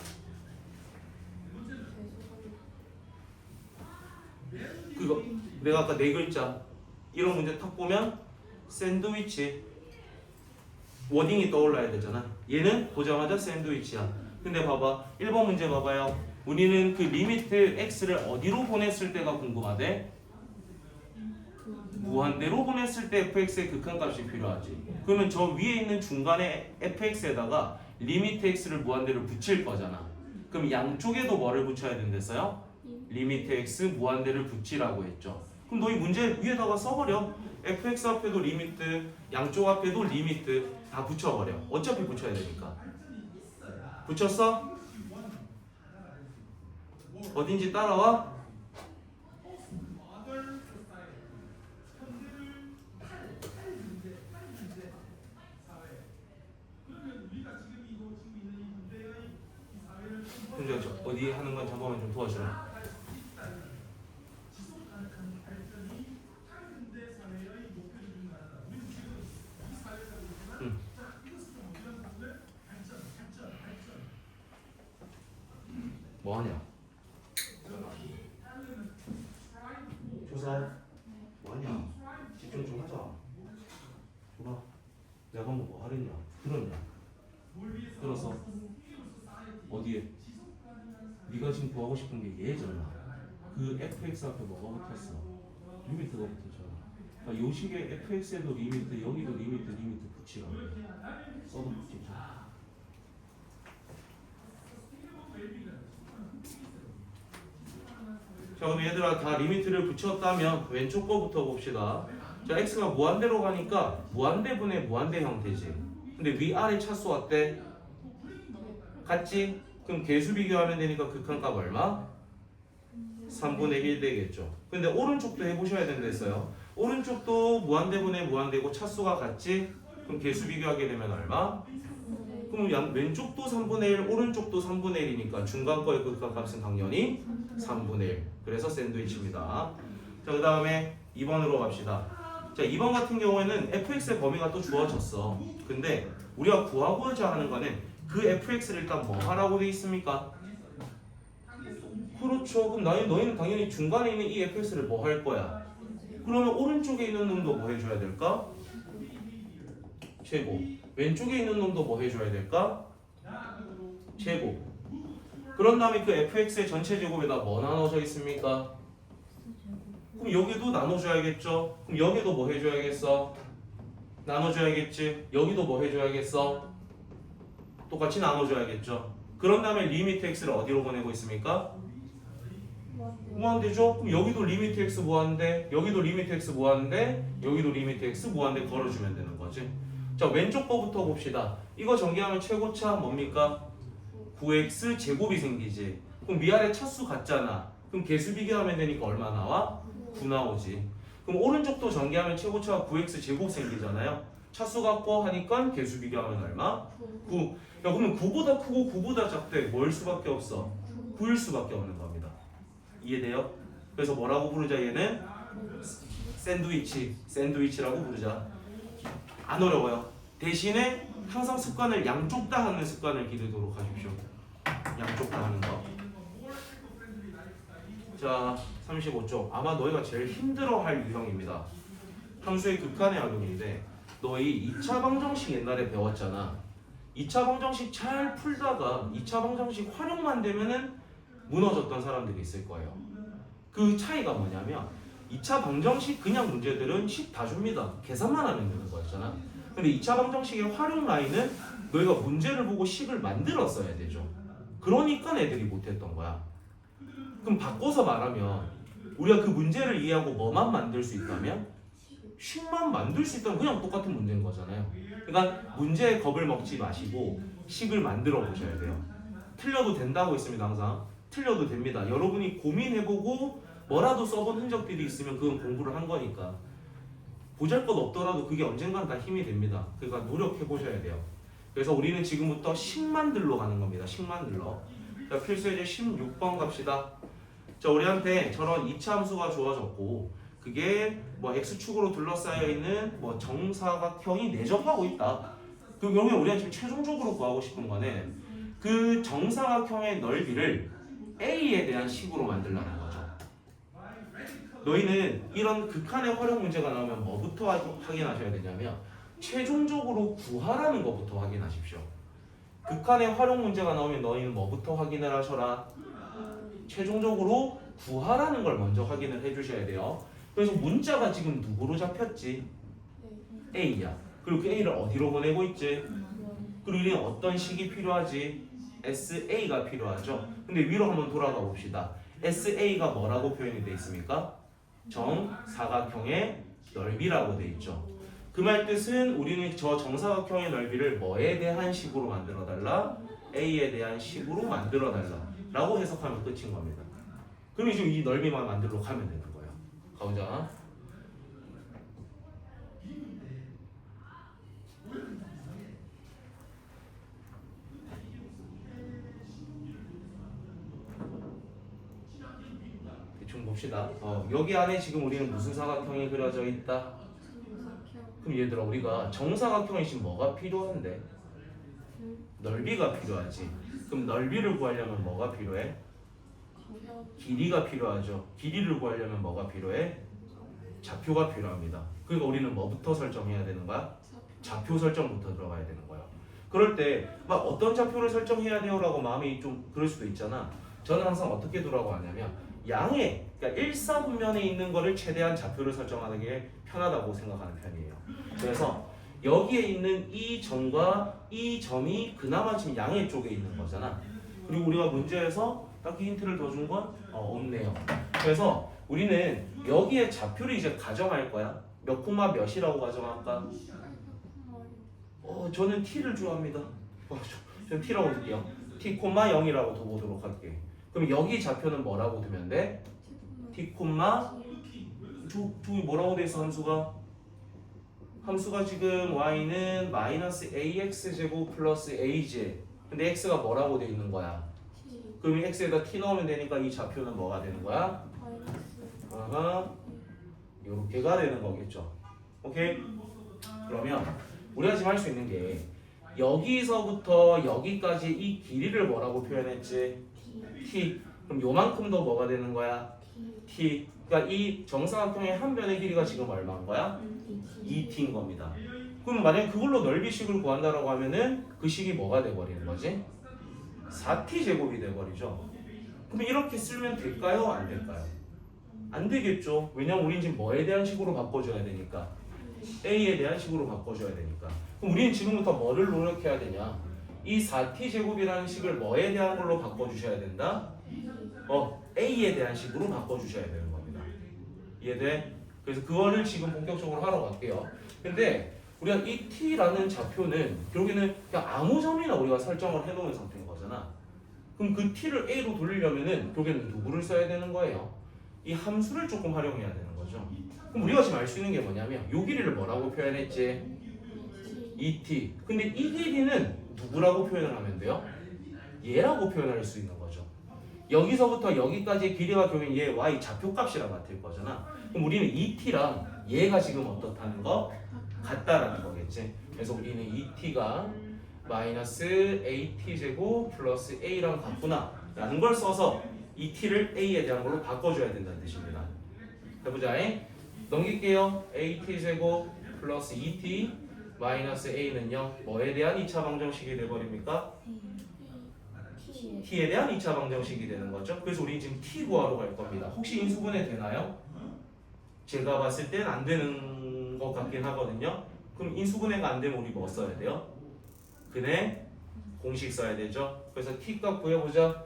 그거 내가 아까 네 글자 이런 문제 탁 보면 샌드위치 워딩이 떠올라야 되잖아. 얘는 보자마자 샌드위치야. 근데 봐봐 1번 문제 봐봐요. 우리는 그 리미트 x를 어디로 보냈을 때가 궁금하대? 무한대로 보냈을 때 fx의 극한값이 필요하지. 그러면 저 위에 있는 중간에 fx에다가 리미트 x를 무한대로 붙일 거잖아. 그럼 양쪽에도 뭐를 붙여야 된댔어요? 리미트 x 무한대를 붙이라고 했죠. 그럼 너희 문제 위에다가 써버려. fx 앞에도 리미트, 양쪽 앞에도 리미트 다 붙여버려. 어차피 붙여야 되니까. 붙였어? 어딘지 따라와? 어디 하는 건지 한 번만 좀 도와주라. 뭐하냐? 조사 뭐하냐? 집중 좀 하자. 봐봐. 내가 방금 뭐 하랬냐? 들었냐? 들어서 어디에? 네가 지금 구하고 싶은 게 얘잖아. 그 fx 앞에 뭐가 붙었어? 리미트가 붙었잖아. 그러니까 요 식의 fx에도 리미트, 여기도 리미트 붙이라. 써도 붙이죠. 자, 그럼 얘들아 다 리미트를 붙였다면 왼쪽 거부터 봅시다. 자, x가 무한대로 가니까 무한대분의 무한대 형태지. 근데 위아래 차수 어때? 같지? 그럼 개수 비교하면 되니까 극한값 얼마? 3분의 1 되겠죠. 근데 오른쪽도 해보셔야 된댔어요. 오른쪽도 무한대분의 무한대고 차수가 같지? 그럼 개수 비교하게 되면 얼마? 그럼 왼쪽도 3분의 1, 오른쪽도 3분의 1이니까 중간 거의 극한값은 당연히 3분의 1. 그래서 샌드위치입니다. 자, 그 다음에 2번으로 갑시다. 자 2번 같은 경우에는 fx의 범위가 또 주어졌어. 근데 우리가 구하고자 하는 거는 그 fx를 일단 뭐 하라고 돼 있습니까? 그렇죠. 그럼 너희는 당연히 중간에 있는 이 fx를 뭐 할 거야? 그러면 오른쪽에 있는 놈도 뭐 해줘야 될까? 제곱. 왼쪽에 있는 놈도 뭐 해줘야 될까? 제곱. 그런 다음에 그 fx의 전체 제곱에다 뭐 나눠져 있습니까? 그럼 여기도 나눠줘야겠죠? 그럼 여기도 뭐 해줘야겠어? 나눠줘야겠지? 여기도 뭐 해줘야겠어? 똑같이 나눠줘야겠죠? 그런 다음에 리미트 x를 어디로 보내고 있습니까? 무한대죠? 그럼 여기도 리미트 x 무한대, 여기도 리미트 x 무한대, 여기도 리미트 x 무한대 걸어주면 되는 거지. 자 왼쪽 거부터 봅시다. 이거 전개하면 최고차 뭡니까? 9x 제곱이 생기지. 그럼 위아래 차수 같잖아. 그럼 개수 비교하면 되니까 얼마 나와? 9 나오지. 그럼 오른쪽도 전개하면 최고차가 9x 제곱 생기잖아요. 차수 같고 하니까 개수 비교하면 얼마? 9. 야 그러면 9보다 크고 9보다 작대 뭘 수밖에 없어? 9일 수밖에 없는 겁니다. 이해돼요? 그래서 뭐라고 부르자 얘는? 샌드위치라고 부르자. 안 어려워요. 대신에 항상 습관을 양쪽 다 하는 습관을 기르도록 하십시오. 양쪽 다 하는 거. 자 35쪽 아마 너희가 제일 힘들어할 유형입니다. 함수의 극한의 활용인데 너희 2차 방정식 옛날에 배웠잖아. 2차 방정식 잘 풀다가 2차 방정식 활용만 되면은 무너졌던 사람들이 있을 거예요. 그 차이가 뭐냐면 2차 방정식 그냥 문제들은 식 다 줍니다. 계산만 하면 되는 거였잖아. 근데 2차 방정식의 활용 라인은 너희가 문제를 보고 식을 만들었어야 되죠. 그러니까 애들이 못했던 거야. 그럼 바꿔서 말하면 우리가 그 문제를 이해하고 뭐만 만들 수 있다면? 식만 만들 수 있다면 그냥 똑같은 문제인 거잖아요. 그러니까 문제에 겁을 먹지 마시고 식을 만들어 보셔야 돼요. 틀려도 된다고 했습니다. 항상 틀려도 됩니다. 여러분이 고민해보고 뭐라도 써본 흔적들이 있으면 그건 공부를 한 거니까 보잘것 없더라도 그게 언젠간 다 힘이 됩니다. 그러니까 노력해보셔야 돼요. 그래서 우리는 지금부터 식만들러 가는 겁니다. 식만들러. 자, 필수예제 16번 갑시다. 자, 우리한테 저런 2차 함수가 주어졌고 그게 뭐 x축으로 둘러싸여 있는 뭐 정사각형이 내접하고 있다. 그러면 우리가 지금 최종적으로 구하고 싶은 거는 그 정사각형의 넓이를 a에 대한 식으로 만들라는 거죠. 너희는 이런 극한의 활용 문제가 나오면 뭐부터 확인하셔야 되냐면 최종적으로 구하라는 것부터 확인하십시오. 극한의 활용 문제가 나오면 너희는 뭐부터 확인을 하셔라? 최종적으로 구하라는 걸 먼저 확인을 해주셔야 돼요. 그래서 문자가 지금 누구로 잡혔지? A야. 그리고 그 A를 어디로 보내고 있지? 그리고 우리는 어떤 식이 필요하지? SA가 필요하죠. 근데 위로 한번 돌아가 봅시다. SA가 뭐라고 표현이 되어 있습니까? 정사각형의 넓이라고 되어 있죠. 그 말 뜻은 우리는 저 정사각형의 넓이를 뭐에 대한 식으로 만들어 달라? A에 대한 식으로 만들어 달라 라고 해석하면 끝인 겁니다. 그럼 이제 이 넓이만 만들러 가면 되는 거예요. 가보자. 대충 봅시다. 여기 안에 지금 우리는 무슨 사각형이 그려져 있다? 그럼 얘들아 우리가 정사각형이 지금 뭐가 필요한데? 넓이가 필요하지. 그럼 넓이를 구하려면 뭐가 필요해? 길이가 필요하죠. 길이를 구하려면 뭐가 필요해? 좌표가 필요합니다. 그러니까 우리는 뭐부터 설정해야 되는 거야? 좌표 설정부터 들어가야 되는 거야. 그럴 때 막 어떤 좌표를 설정해야 돼요? 라고 마음이 좀 그럴 수도 있잖아. 저는 항상 어떻게 두라고 하냐면 양의 그러니까 일사분면에 있는 거를 최대한 좌표를 설정하는 게 편하다고 생각하는 편이에요. 그래서 여기에 있는 이 점과 이 점이 그나마 지금 양의 쪽에 있는 거잖아. 그리고 우리가 문제에서 딱히 힌트를 더 준 건 없네요. 그래서 우리는 여기에 좌표를 이제 가정할 거야. 몇 코마 몇이라고 가정할까? 저는 t를 좋아합니다. 저는 t라고 둘게요. t, 0이라고 둬보도록 할게. 그럼 여기 좌표는 뭐라고 두면 돼? t, 저기 뭐라고 돼 있어 함수가? 함수가 지금 y는 마이너스 ax 제곱 플러스 aj. 근데 x가 뭐라고 돼 있는 거야? 그럼 x에다 t 넣으면 되니까 이 좌표는 뭐가 되는 거야? 요렇게가 되는 거겠죠. 오케이? 그러면 우리가 지금 할 수 있는 게 여기서부터 여기까지 이 길이를 뭐라고 표현했지? t. 그럼 요만큼 더 뭐가 되는 거야? t. 그러니까 이 정사각형의 한 변의 길이가 지금 얼마인 거야? 2t인 겁니다. 그럼 만약에 그걸로 넓이식을 구한다라고 하면은 그 식이 뭐가 돼버리는 거지? 4t 제곱이 돼버리죠. 그럼 이렇게 쓰면 될까요? 안 될까요? 안 되겠죠. 왜냐면 우린 지금 뭐에 대한 식으로 바꿔줘야 되니까. a에 대한 식으로 바꿔줘야 되니까. 그럼 우리는 지금부터 뭐를 노력해야 되냐? 이 4t 제곱이라는 식을 뭐에 대한 걸로 바꿔주셔야 된다? a에 대한 식으로 바꿔주셔야 되는 겁니다. 이해돼? 그래서 그거를 지금 본격적으로 하러 갈게요. 근데 우리가 이 t라는 좌표는 결국에는 그냥 아무 점이나 우리가 설정을 해놓은 상태인 거잖아. 그럼 그 t를 a로 돌리려면은 결국에는 누구를 써야 되는 거예요? 이 함수를 조금 활용해야 되는 거죠. 그럼 우리가 지금 알 수 있는 게 뭐냐면 요 길이를 뭐라고 표현했지? 2t. 근데 이 길이는 누구라고 표현을 하면 돼요? 얘라고 표현할 수 있는 거죠. 여기서부터 여기까지의 길이가 결국엔 얘 y 좌표값이랑 같을 거잖아. 그럼 우리는 2t랑 얘가 지금 어떻다는 거? 같다라는 거겠지. 그래서 우리는 2t가 마이너스 at 제곱 플러스 a랑 같구나 라는 걸 써서 이 t를 a에 대한 걸로 바꿔줘야 된다는 뜻입니다. 해보자. 넘길게요. at 제곱 플러스 2t 마이너스 a는요 뭐에 대한 2차 방정식이 돼버립니까? t에 대한 2차 방정식이 되는 거죠. 그래서 우리 지금 t 구하러 갈 겁니다. 혹시 인수분해 되나요? 제가 봤을 땐 안 되는 것 같긴 하거든요. 그럼 인수분해가 안 되면 우리 뭐 써야 돼요? 근해 공식 써야 되죠. 그래서 t 값 구해보자.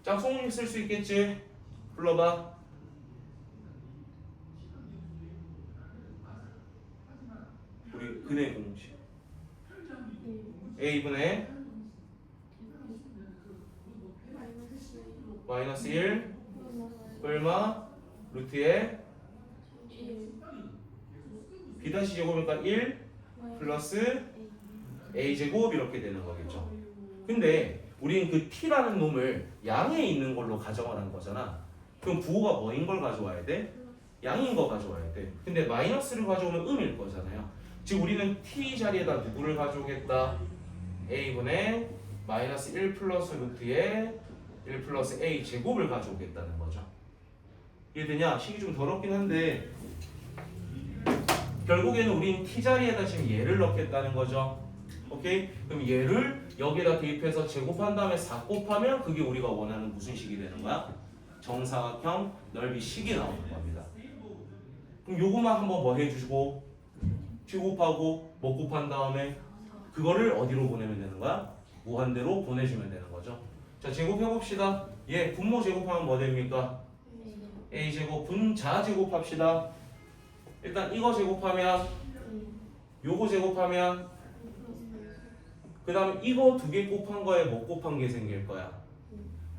짝송식 쓸 수 있겠지? 불러봐. 우리 근해 공식 a분의 마이너스 1 얼마 루트에 b 다시 제곱이니까 1 플러스 a 제곱 이렇게 되는 거겠죠. 근데 우리는 그 t라는 놈을 양에 있는 걸로 가정을 한 거잖아. 그럼 부호가 뭐인 걸 가져와야 돼? 양인 거 가져와야 돼. 근데 마이너스를 가져오면 음일 거잖아요. 즉 우리는 t 자리에다 누구를 가져오겠다? a분의 마이너스 1 플러스 루트에 1 플러스 a 제곱을 가져오겠다는 거죠. 이해되냐? 식이 좀 더럽긴 한데 결국에는 우린 t 자리에다 지금 얘를 넣겠다는 거죠. 오케이? 그럼 얘를 여기다 대입해서 제곱한 다음에 4 곱하면 그게 우리가 원하는 무슨 식이 되는 거야? 정사각형 넓이 식이 나오는 겁니다. 그럼 요거만 한번 뭐 해주시고 t 곱하고 뭐 곱한 다음에 그거를 어디로 보내면 되는 거야? 무한대로 보내주면 되는 거죠. 자, 제곱해봅시다. 얘 분모 제곱하면 뭐 됩니까? a제곱 분자 제곱합시다. 일단 이거 제곱하면 요거 제곱하면 그 다음에 이거 두 개 곱한 거에 뭐 곱한 게 생길 거야?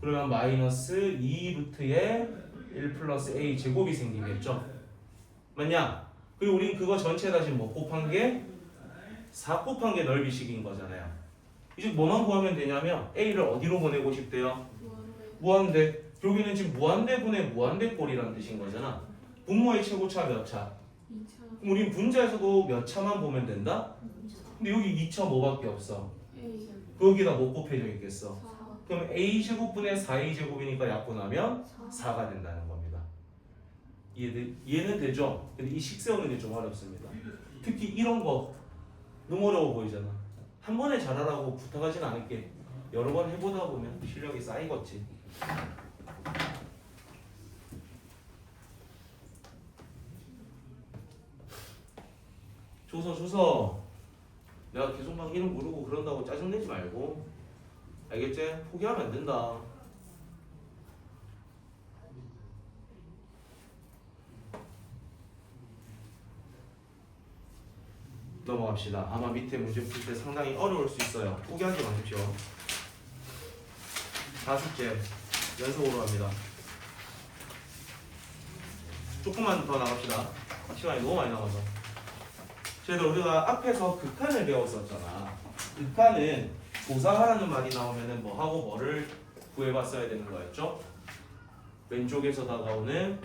그러면 마이너스 2 루트에 1 플러스 a 제곱이 생기겠죠? 맞냐? 그리고 우린 그거 전체에다 지금 뭐 곱한 게 4 곱한 게 넓이식인 거잖아요. 이제 뭐만 구하면 되냐면 a를 어디로 보내고 싶대요? 무한대. 여기는 지금 무한대 분의 무한대 꼴이라는 뜻인 거잖아. 분모의 최고차 몇 차? 2차. 그럼 우린 분자에서도 몇 차만 보면 된다? 근데 여기 2차 뭐밖에 없어? 거기다 뭐 곱해져 있겠어? 4. 그럼 a제곱분의 4a제곱이니까 약분하면 4가 된다는 겁니다. 이해는 되죠? 근데 이 식 세우는 게 좀 어렵습니다. 특히 이런 거 너무 어려워 보이잖아. 한 번에 잘하라고 부탁하진 않을게. 여러 번 해보다 보면 실력이 쌓이겠지. 줘서 내가 계속 막 이름 모르고 그런다고 짜증내지 말고 알겠지? 포기하면 안 된다. 넘어갑시다. 아마 밑에 문제 풀 때 상당히 어려울 수 있어요. 포기하지 마십시오. 4숙제 연속으로 합니다. 조금만 더 나갑시다. 시간이 너무 많이 남아서. 저희들 우리가 앞에서 극한을 배웠었잖아. 극한은 조사하라는 말이 나오면은 뭐 하고 뭐를 구해봤어야 되는 거였죠? 왼쪽에서 다가오는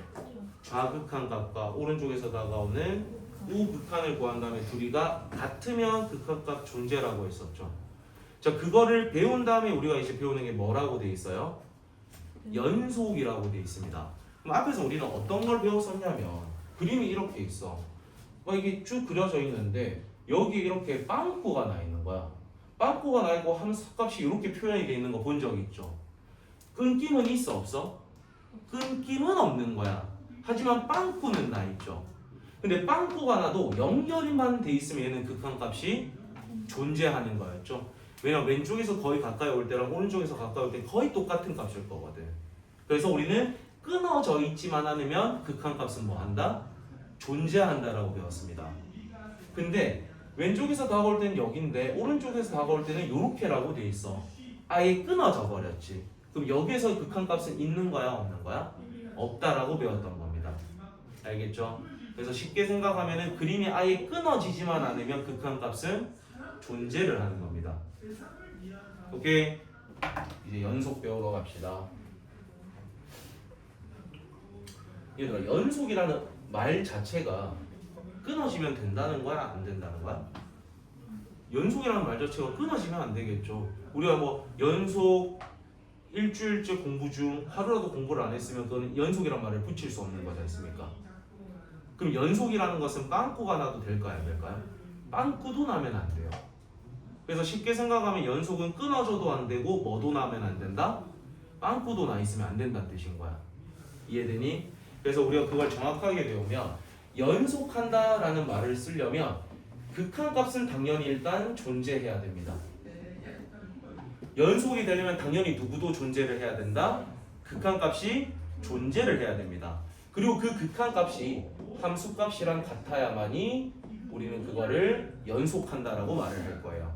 좌극한 값과 오른쪽에서 다가오는 O 극한을 구한 다음에 둘이가 같으면 극한값 존재라고 했었죠. 자, 그거를 배운 다음에 우리가 이제 배우는 게 뭐라고 돼 있어요? 연속이라고 돼 있습니다. 그럼 앞에서 우리는 어떤 걸 배웠었냐면 그림이 이렇게 있어. 이게 쭉 그려져 있는데 여기 이렇게 빵꾸가 나 있는 거야. 빵꾸가 나 있고 함수값이 이렇게 표현이 돼 있는 거 본 적 있죠? 끊김은 있어 없어? 끊김은 없는 거야. 하지만 빵꾸는 나 있죠. 근데 빵꾸가 나도 연결만 돼 있으면 얘는 극한값이 존재하는 거였죠. 왜냐면 왼쪽에서 거의 가까이 올 때랑 오른쪽에서 가까이 올 때 거의 똑같은 값일 거거든. 그래서 우리는 끊어져 있지만 않으면 극한값은 뭐 한다? 존재한다라고 배웠습니다. 근데 왼쪽에서 다가올 때는 여기인데 오른쪽에서 다가올 때는 이렇게라고 돼 있어. 아예 끊어져 버렸지. 그럼 여기에서 극한값은 있는 거야 없는 거야? 없다라고 배웠던 겁니다. 알겠죠? 그래서 쉽게 생각하면은 그림이 아예 끊어지지만 않으면 극한값은 존재를 하는 겁니다. 오케이? 이제 연속 배우러 갑시다. 얘들아, 연속이라는 말 자체가 끊어지면 된다는 거야 안 된다는 거야? 연속이라는 말 자체가 끊어지면 안 되겠죠. 우리가 뭐 연속 일주일째 공부 중 하루라도 공부를 안 했으면 그거는 연속이란 말을 붙일 수 없는 거지 않습니까? 그럼 연속이라는 것은 빵꾸가 나도 될까요 안 될까요? 빵꾸도 나면 안 돼요. 그래서 쉽게 생각하면 연속은 끊어져도 안 되고 뭐도 나면 안 된다? 빵꾸도 나 있으면 안 된다는 뜻인 거야. 이해되니? 그래서 우리가 그걸 정확하게 배우면 연속한다라는 말을 쓰려면 극한값은 당연히 일단 존재해야 됩니다. 연속이 되려면 당연히 누구도 존재를 해야 된다? 극한값이 존재를 해야 됩니다. 그리고 그 극한값이 함수값이랑 같아야만이 우리는 그거를 연속한다라고 말을 할 거예요.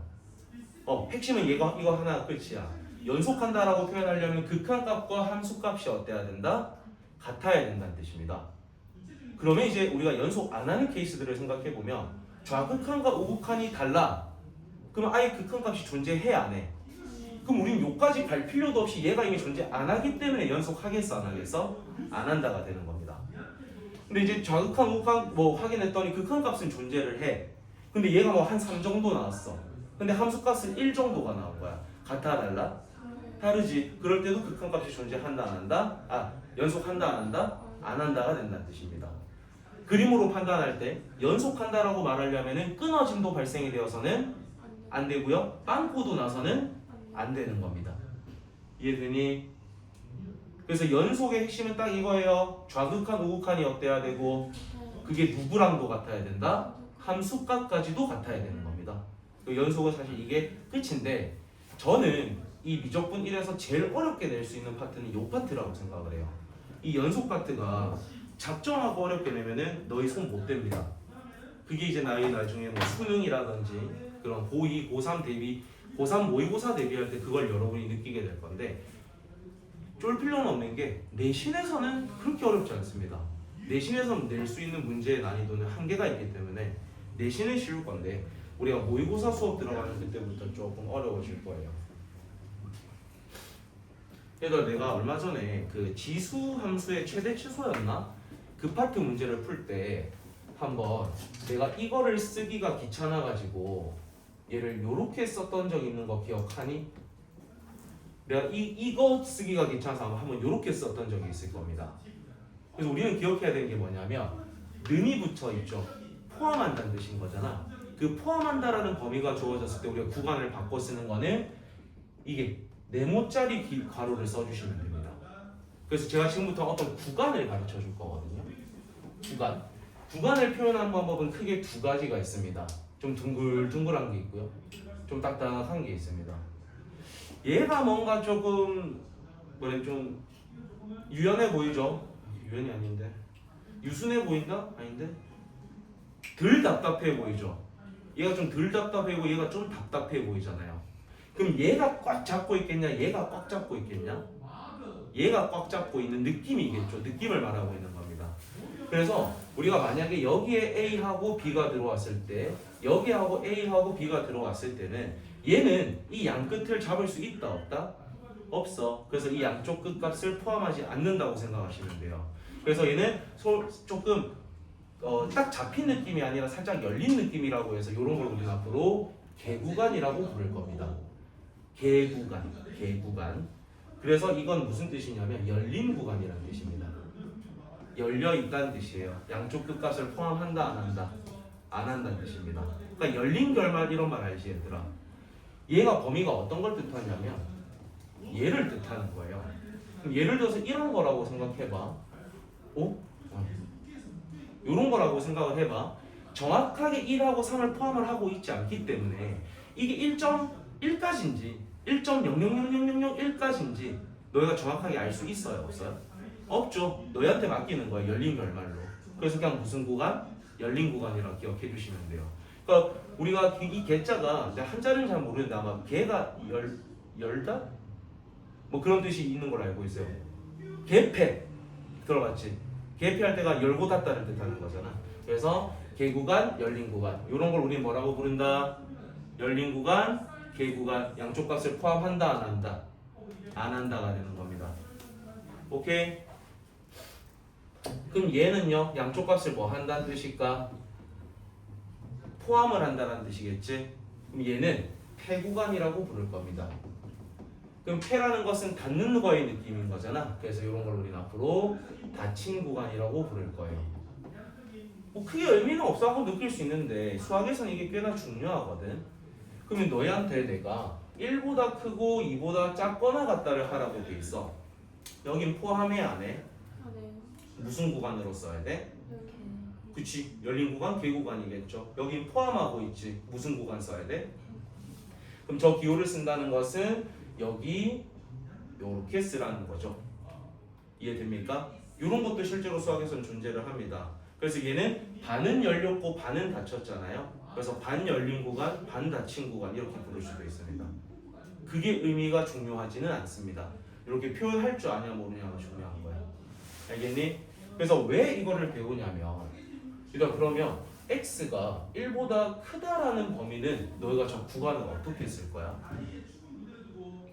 핵심은 이거 하나 끝이야. 연속한다라고 표현하려면 극한값과 함수값이 어때야 된다? 같아야 된다는 뜻입니다. 그러면 이제 우리가 연속 안 하는 케이스들을 생각해 보면 좌극한과 우극한이 달라. 그럼 아예 극한값이 존재해 안 해? 그럼 우린 요까지 갈 필요도 없이 얘가 이미 존재 안 하기 때문에 연속하겠어 안 하겠어? 안 한다가 되는 겁니다. 근데 이제 좌극한 우극한 뭐 확인했더니 극한값은 존재를 해. 근데 얘가 뭐 한 3 정도 나왔어. 근데 함수값은 1 정도가 나온 거야. 같아 달라? 다르지. 그럴 때도 극한값이 존재한다 안 한다? 연속한다 안 한다? 안 한다가 된다는 뜻입니다. 그림으로 판단할 때 연속한다라고 말하려면은 끊어짐도 발생이 되어서는 안 되고요. 빵꾸도 나서는 안 되는 겁니다. 이해되니? 그래서 연속의 핵심은 딱 이거예요. 좌극한 우극한이 어때야 되고 그게 누구랑도 같아야 된다? 함수값까지도 같아야 되는 겁니다. 연속은 사실 이게 끝인데 저는 이 미적분 1에서 제일 어렵게 낼 수 있는 파트는 이 파트라고 생각을 해요. 이 연속 파트가 작정하고 어렵게 내면은 너희 손 못 댑니다. 그게 이제 나중에 뭐 수능이라든지 그런 고2, 고3 대비 고3 모의고사 대비할 때 그걸 여러분이 느끼게 될 건데 쫄 필요는 없는 게 내신에서는 그렇게 어렵지 않습니다. 내신에서는 낼 수 있는 문제의 난이도는 한계가 있기 때문에 내신은 쉬울 건데 우리가 모의고사 수업 들어가는 그때부터 조금 어려워질 거예요. 얘들아, 내가 얼마 전에 그 지수 함수의 최대 치수였나? 그 파트 문제를 풀 때 한번 내가 이거를 쓰기가 귀찮아가지고 얘를 요렇게 썼던 적 있는 거 기억하니? 내가 이거 쓰기가 귀찮아서 한번 요렇게 썼던 적이 있을 겁니다. 그래서 우리는 기억해야 되는 게 뭐냐면 는이 붙어 있죠. 포함한다는 뜻인 거잖아. 그 포함한다라는 범위가 주어졌을 때 우리가 구간을 바꿔 쓰는 거는 이게 네모짜리 괄호를 써주시면 됩니다. 그래서 제가 지금부터 어떤 구간을 가르쳐 줄 거거든요. 구간을 표현하는 방법은 크게 두 가지가 있습니다. 좀 둥글둥글한 게 있고요. 좀 딱딱한 게 있습니다. 얘가 뭔가 조금 좀 유연해 보이죠? 유연이 아닌데 유순해 보인다? 아닌데 덜 답답해 보이죠? 얘가 좀 덜 답답해 보이고 얘가 좀 답답해 보이잖아요. 그럼 얘가 꽉 잡고 있겠냐? 얘가 꽉 잡고 있겠냐? 얘가 꽉 잡고 있는 느낌이겠죠. 느낌을 말하고 있는 겁니다. 그래서 우리가 만약에 여기에 A하고 B가 들어왔을 때 여기하고 A하고 B가 들어왔을 때는 얘는 이 양 끝을 잡을 수 있다 없다? 없어. 그래서 이 양쪽 끝값을 포함하지 않는다고 생각하시면 돼요. 그래서 얘는 조금 딱 잡힌 느낌이 아니라 살짝 열린 느낌이라고 해서 이런 걸 우리는 앞으로 개구간이라고 부를 겁니다. 개구간. 그래서 이건 무슨 뜻이냐면 열린 구간이라는 뜻입니다. 열려 있다는 뜻이에요. 양쪽 끝값을 포함한다, 안 한다? 안 한다는 뜻입니다. 그러니까 열린 결말 이런 말 알지 얘들아? 얘가 범위가 어떤 걸 뜻하냐면 얘를 뜻하는 거예요. 그럼 예를 들어서 이런 거라고 생각해봐. 이런 거라고 생각을 해봐. 정확하게 1하고 3을 포함을 하고 있지 않기 때문에 이게 1.1까지인지 1.000001까지인지 너희가 정확하게 알 수 있어요? 없어요? 없죠. 너희한테 맡기는 거야. 열린 결말로. 그래서 그냥 무슨 구간? 열린 구간이라고 기억해 주시면 돼요. 그러니까 우리가 이 개자가 한자는 잘 모르는데 아마 개가 열다? 뭐 그런 뜻이 있는 걸 알고 있어요. 개폐 들어봤지? 개폐할 때가 열고 닫다를 뜻하는 거잖아. 그래서 개구간, 열린 구간 이런 걸 우리 뭐라고 부른다? 열린 구간, 개구간 양쪽 값을 포함한다, 안 한다? 안 한다가 되는 겁니다. 오케이? 그럼 얘는요 양쪽 값을 뭐 한다는 뜻일까? 포함을 한다는 뜻이겠지? 그럼 얘는 폐구간이라고 부를 겁니다. 그럼 폐라는 것은 닫는 거의 느낌인 거잖아. 그래서 이런 걸 우리는 앞으로 닫힌 구간이라고 부를 거예요. 뭐 크게 의미는 없어 하고 느낄 수 있는데 수학에서는 이게 꽤나 중요하거든. 그러면 너희한테 내가 1보다 크고 2보다 작거나 같다를 하라고 돼 있어. 여긴 포함해 안 해? 네. 무슨 구간으로 써야 돼? 이렇게. 그치, 열린 구간, 개구간이겠죠. 여긴 포함하고 있지. 무슨 구간 써야 돼? 그럼 저 기호를 쓴다는 것은 여기 요렇게 쓰라는 거죠. 이해됩니까? 이런 것도 실제로 수학에서는 존재를 합니다. 그래서 얘는 반은 열렸고 반은 닫혔잖아요. 그래서 반 열린 구간, 반 닫힌 구간 이렇게 부를 수도 있습니다. 그게 의미가 중요하지는 않습니다. 이렇게 표현할 줄 아냐 모르냐가 중요한 거야. 알겠니? 그래서 왜 이거를 배우냐면 일단 그러면 x가 1보다 크다라는 범위는 너희가 저 구간을 어떻게 쓸 거야?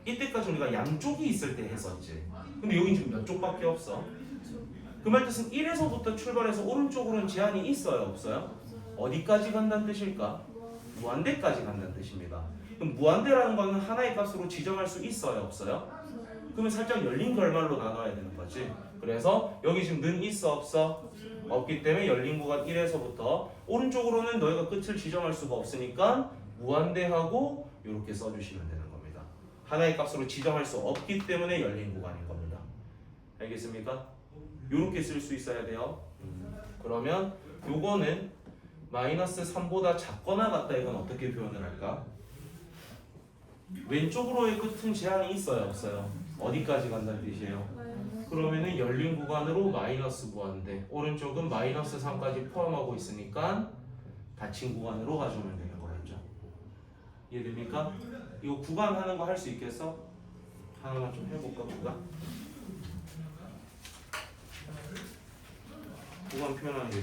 이때까지 우리가 양쪽이 있을 때 했었지. 근데 여기 지금 몇 쪽밖에 없어. 그 말 뜻은 1에서부터 출발해서 오른쪽으로는 제한이 있어요? 없어요? 어디까지 간다는 뜻일까? 무한대까지 간다는 뜻입니다. 그럼 무한대라는 거는 하나의 값으로 지정할 수 있어요? 없어요? 그러면 살짝 열린 결말로 나눠야 되는 거지. 그래서 여기 지금 는 있어? 없어? 없기 때문에 열린 구간 1에서부터 오른쪽으로는 너희가 끝을 지정할 수가 없으니까 무한대하고 이렇게 써주시면 되는 겁니다. 하나의 값으로 지정할 수 없기 때문에 열린 구간인 겁니다. 알겠습니까? 이렇게 쓸 수 있어야 돼요. 그러면 요거는 마이너스 3보다 작거나 같다. 이건 어떻게 표현을 할까? 왼쪽으로의 끝은 제한이 있어요? 없어요? 어디까지 간다는 뜻이에요? 그러면은 열린 구간으로 마이너스 무한대, 오른쪽은 마이너스 3까지 포함하고 있으니까 닫힌 구간으로 가져오면 되는 거겠죠. 이해됩니까? 이거 구간 하는 거 할 수 있겠어? 하나만 좀 해볼까 구간? 구간 표현하는 게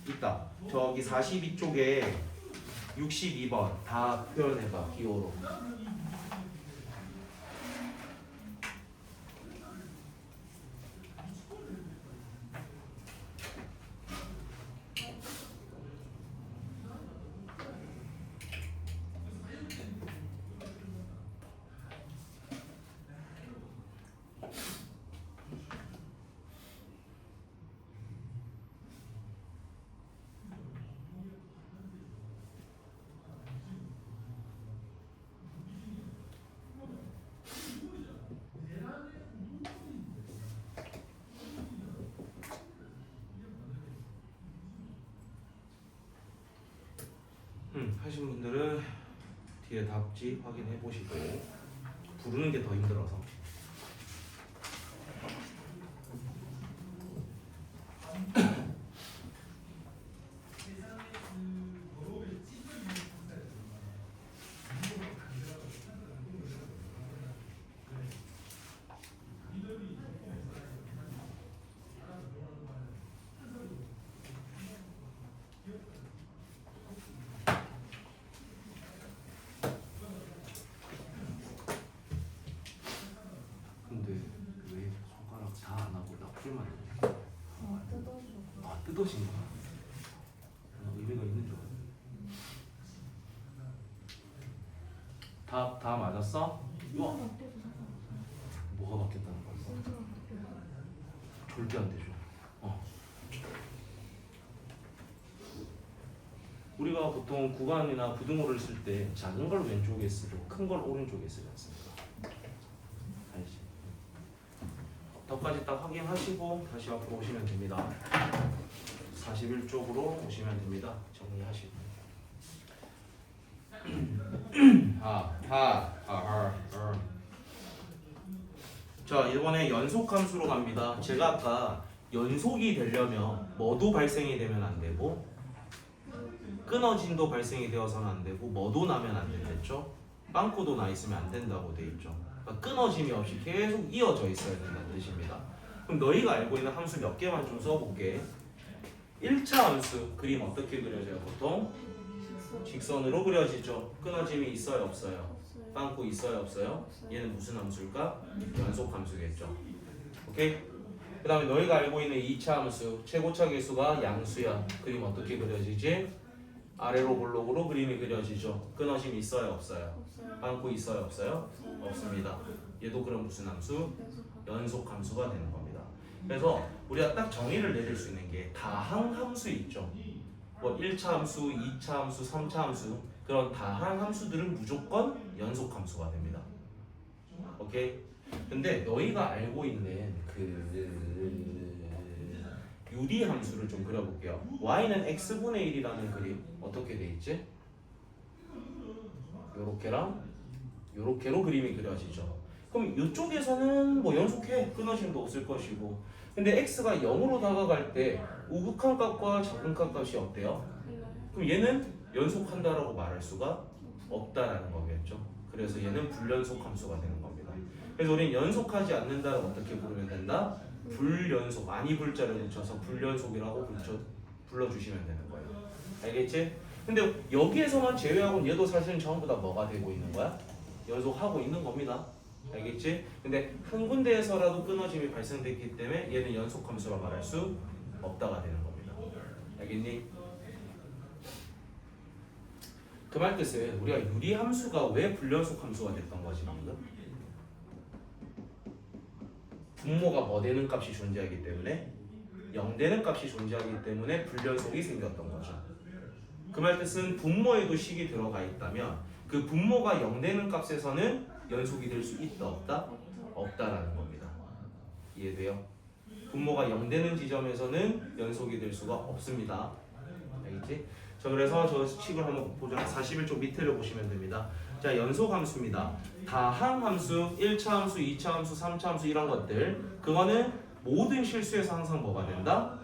있다. 저기 42쪽에 62번 다 표현해봐 기호로. 하신 분들은 뒤에 답지 확인해 보시고 부르는 게 더 힘들어서. 뜯어진 거야. 의미가 있는 줄 알아. 다 맞았어? 우와. 뭐가 바뀌었다는 거야? 절대 안 되죠. 우리가 보통 구간이나 부등호를 쓸 때 작은 걸 왼쪽에 쓰고 큰 걸 오른쪽에 쓰지 않습니까? 알지? 덕까지 딱 확인하시고 다시 앞으로 오시면 됩니다. 41쪽으로 오시면 됩니다. 정리하시고. 자, 이번에 연속함수로 갑니다. 제가 아까 연속이 되려면 뭐도 발생이 되면 안 되고 끊어짐도 발생이 되어서는 안 되고 뭐도 나면 안 된댔죠? 빵꾸도 나 있으면 안 된다고 돼 있죠. 그러니까 끊어짐이 없이 계속 이어져 있어야 된다는 뜻입니다. 그럼 너희가 알고 있는 함수 몇 개만 좀 써볼게. 1차 함수 그림 어떻게 그려져요? 보통 직선으로 그려지죠. 끊어짐이 있어요, 없어요? 빵꾸 있어요, 없어요? 얘는 무슨 함수일까? 연속 함수겠죠. 오케이? 그 다음에 너희가 알고 있는 2차 함수 최고차 계수가 양수야. 그림 어떻게 그려지지? 아래로 볼록으로 그림이 그려지죠. 끊어짐이 있어요, 없어요? 빵꾸 있어요, 없어요? 없습니다. 얘도 그럼 무슨 함수? 연속 함수가 되는 겁니다. 그래서 우리가 딱 정의를 내릴 수 있는 게 다항 함수 있죠. 뭐 1차 함수, 2차 함수, 3차 함수 그런 다항 함수들은 무조건 연속 함수가 됩니다. 오케이? 근데 너희가 알고 있는 유리 함수를 좀 그려볼게요. y는 x분의 1이라는 그림 어떻게 돼 있지? 요렇게랑 요렇게로 그림이 그려지죠. 그럼 이쪽에서는 뭐 연속해 끊어짐도 없을 것이고 근데 x가 0으로 다가갈 때 우극한 값과 작은 값이 어때요? 그럼 얘는 연속한다라고 말할 수가 없다라는 거겠죠. 그래서 얘는 불연속 함수가 되는 겁니다. 그래서 우리는 연속하지 않는다를 어떻게 부르면 된다? 불연속, 아니 불자를 붙여서 불연속이라고 불러주시면 되는 거예요. 알겠지? 근데 여기에서만 제외하고는 얘도 사실은 전부 다 뭐가 되고 있는 거야? 연속하고 있는 겁니다. 알겠지? 근데 한 군데에서라도 끊어짐이 발생됐기 때문에 얘는 연속함수라 말할 수 없다가 되는 겁니다. 알겠니? 그 말 뜻은 우리가 유리함수가 왜 불연속 함수가 됐던 거지 방금? 분모가 뭐 되는 값이 존재하기 때문에 0 되는 값이 존재하기 때문에 불연속이 생겼던 거죠. 그 말 뜻은 분모에도 식이 들어가 있다면 그 분모가 0 되는 값에서는 연속이 될 수 있다 없다? 없다라는 겁니다. 이해돼요? 분모가 0 되는 지점에서는 연속이 될 수가 없습니다. 알겠지? 자, 그래서 저 식을 한번 보자. 41쪽 밑에를 보시면 됩니다. 자, 연속 함수입니다. 다항 함수, 1차 함수, 2차 함수, 3차 함수 이런 것들 그거는 모든 실수에서 항상 뭐가 된다?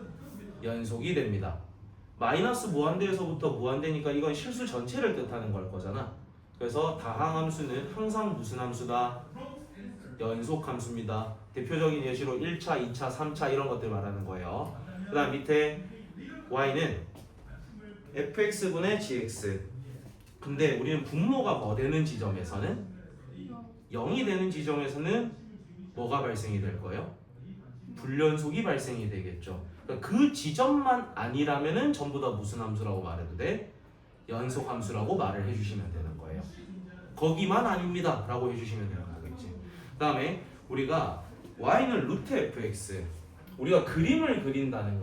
연속이 됩니다. 마이너스 무한대에서부터 무한대니까 이건 실수 전체를 뜻하는 걸 거잖아. 그래서 다항 함수는 항상 무슨 함수다? 연속 함수입니다. 대표적인 예시로 1차, 2차, 3차 이런 것들 말하는 거예요. 그 다음 밑에 y는 fx분의 gx. 근데 우리는 분모가 뭐 되는 지점에서는 0이 되는 지점에서는 뭐가 발생이 될 거예요? 불연속이 발생이 되겠죠. 그러니까 그 지점만 아니라면은 전부 다 무슨 함수라고 말해도 돼? 연속 함수라고 말을 해주시면 되는 거예요. 거기만 아닙니다 라고 해주시면 되는 거겠지. 그 다음에 우리가 y는 루트 fx. 우리가 그림을 그린다는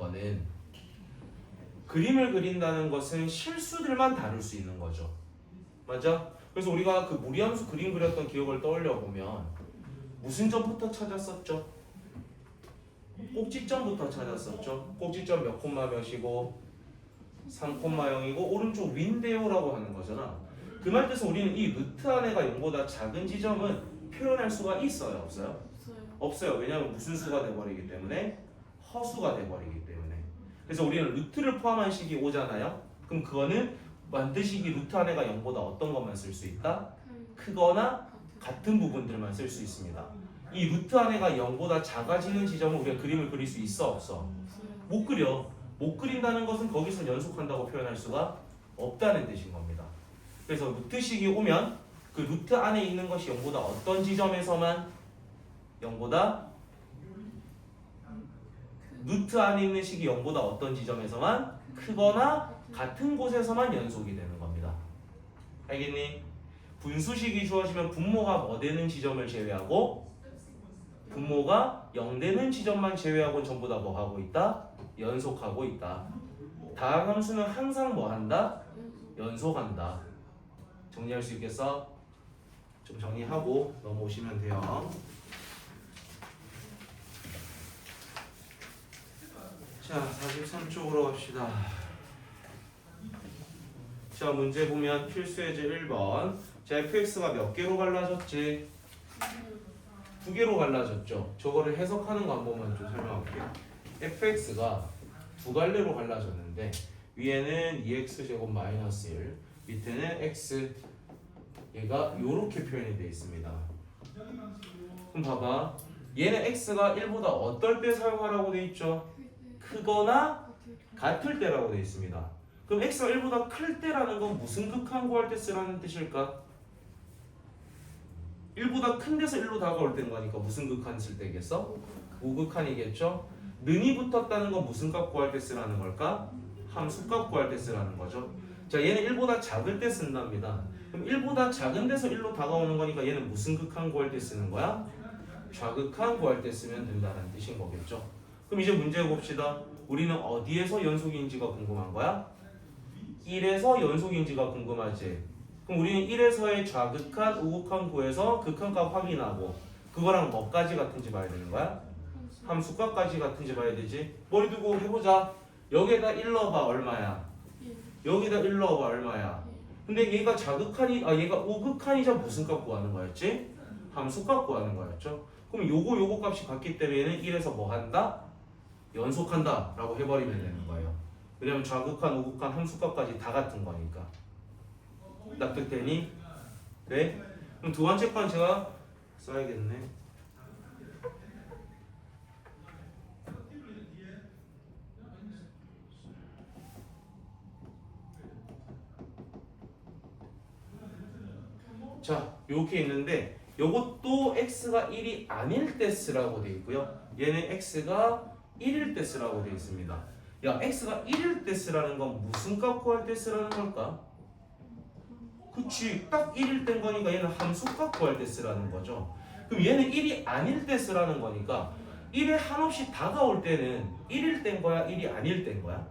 것은 실수들만 다룰 수 있는 거죠. 맞아? 그래서 우리가 그 무리함수 그림 그렸던 기억을 떠올려 보면 무슨 점부터 찾았었죠? 꼭지점부터 찾았었죠. 꼭지점 몇 콤마 몇이고 3,0이고 오른쪽 윈데요라고 하는 거잖아. 그 말 뜻은 우리는 이 루트 안에가 0보다 작은 지점은 표현할 수가 있어요, 없어요? 없어요. 왜냐하면 무슨 수가 돼버리기 때문에 허수가 돼버리기 때문에. 그래서 우리는 루트를 포함한 식이 오잖아요. 그럼 그거는 반드시 이 루트 안에가 0보다 어떤 것만 쓸 수 있다? 크거나 같은 부분들만 쓸 수 있습니다. 이 루트 안에가 0보다 작아지는 지점은 우리가 그림을 그릴 수 있어, 없어? 못 그려. 못 그린다는 것은 거기서 연속한다고 표현할 수가 없다는 뜻인 겁니다. 그래서 루트식이 오면 그 루트 안에 있는 것이 0보다 어떤 지점에서만 0보다 루트 안에 있는 식이 0보다 어떤 지점에서만 크거나 같은 곳에서만 연속이 되는 겁니다. 알겠니? 분수식이 주어지면 분모가 뭐 되는 지점을 제외하고 분모가 0 되는 지점만 제외하고 전부 다 뭐 하고 있다? 연속하고 있다. 다항 함수는 항상 뭐 한다? 연속한다. 정리할 수 있겠어? 좀 정리하고 넘어오시면 돼요. 자, 43쪽으로 갑시다. 자, 문제 보면 필수 예제 1번. 자, fx가 몇 개로 갈라졌지? 2개로 갈라졌죠. 저거를 해석하는 거 한 번만 좀 설명할게요. fx가 두 갈래로 갈라졌는데 위에는 2x제곱 마이너스 1, 밑에는 x. 얘가 요렇게 표현이 되어 있습니다. 그럼 봐봐. 얘는 x가 1보다 어떨 때 사용하라고 되어 있죠? 크거나 같을 때라고 되어 있습니다. 그럼 x가 1보다 클 때라는 건 무슨 극한 구할 때 쓰라는 뜻일까? 1보다 큰 데서 1로 다가올 때인 거니까 무슨 극한 쓸 때겠어? 우극한이겠죠? 는이 붙었다는 건 무슨 값 구할 때 쓰라는 걸까? 함수값 구할 때 쓰라는 거죠. 자, 얘는 1보다 작을 때 쓴답니다. 그럼 1보다 작은 데서 1로 다가오는 거니까 얘는 무슨 극한 구할 때 쓰는 거야? 좌극한 구할 때 쓰면 된다는 뜻인 거겠죠. 그럼 이제 문제 봅시다. 우리는 어디에서 연속인지가 궁금한 거야? 1에서 연속인지가 궁금하지. 그럼 우리는 1에서의 좌극한, 우극한 구해서 극한값 확인하고 그거랑 뭐까지 같은지 봐야 되는 거야? 함수값까지 같은지 봐야 되지. 머리 두고 해보자. 여기에다 1 넣어봐 얼마야? 여기다 1 넣어봐 얼마야? 근데 얘가 얘가 우극한이자 무슨 값 구하는 거였지? 함수값 구하는 거였죠. 그럼 요거 값이 같기 때문에 얘는 1에서 뭐 한다? 연속한다 라고 해버리면 되는 거예요. 왜냐면 좌극한, 우극한, 함수값까지 다 같은 거니까. 납득되니? 네? 그럼 두 번째 건 제가 써야겠네. 자, 요렇게 있는데 요것도 x가 1이 아닐 때 쓰라고 돼 있고요. 얘는 x가 1일 때 쓰라고 돼 있습니다. 야, x가 1일 때 쓰라는 건 무슨 값 구할 때 쓰라는 걸까? 그치, 딱 1일 때인 거니까 얘는 함수값 구할 때 쓰라는 거죠. 그럼 얘는 1이 아닐 때 쓰라는 거니까 1에 한없이 다가올 때는 1일 때인 거야? 1이 아닐 때인 거야?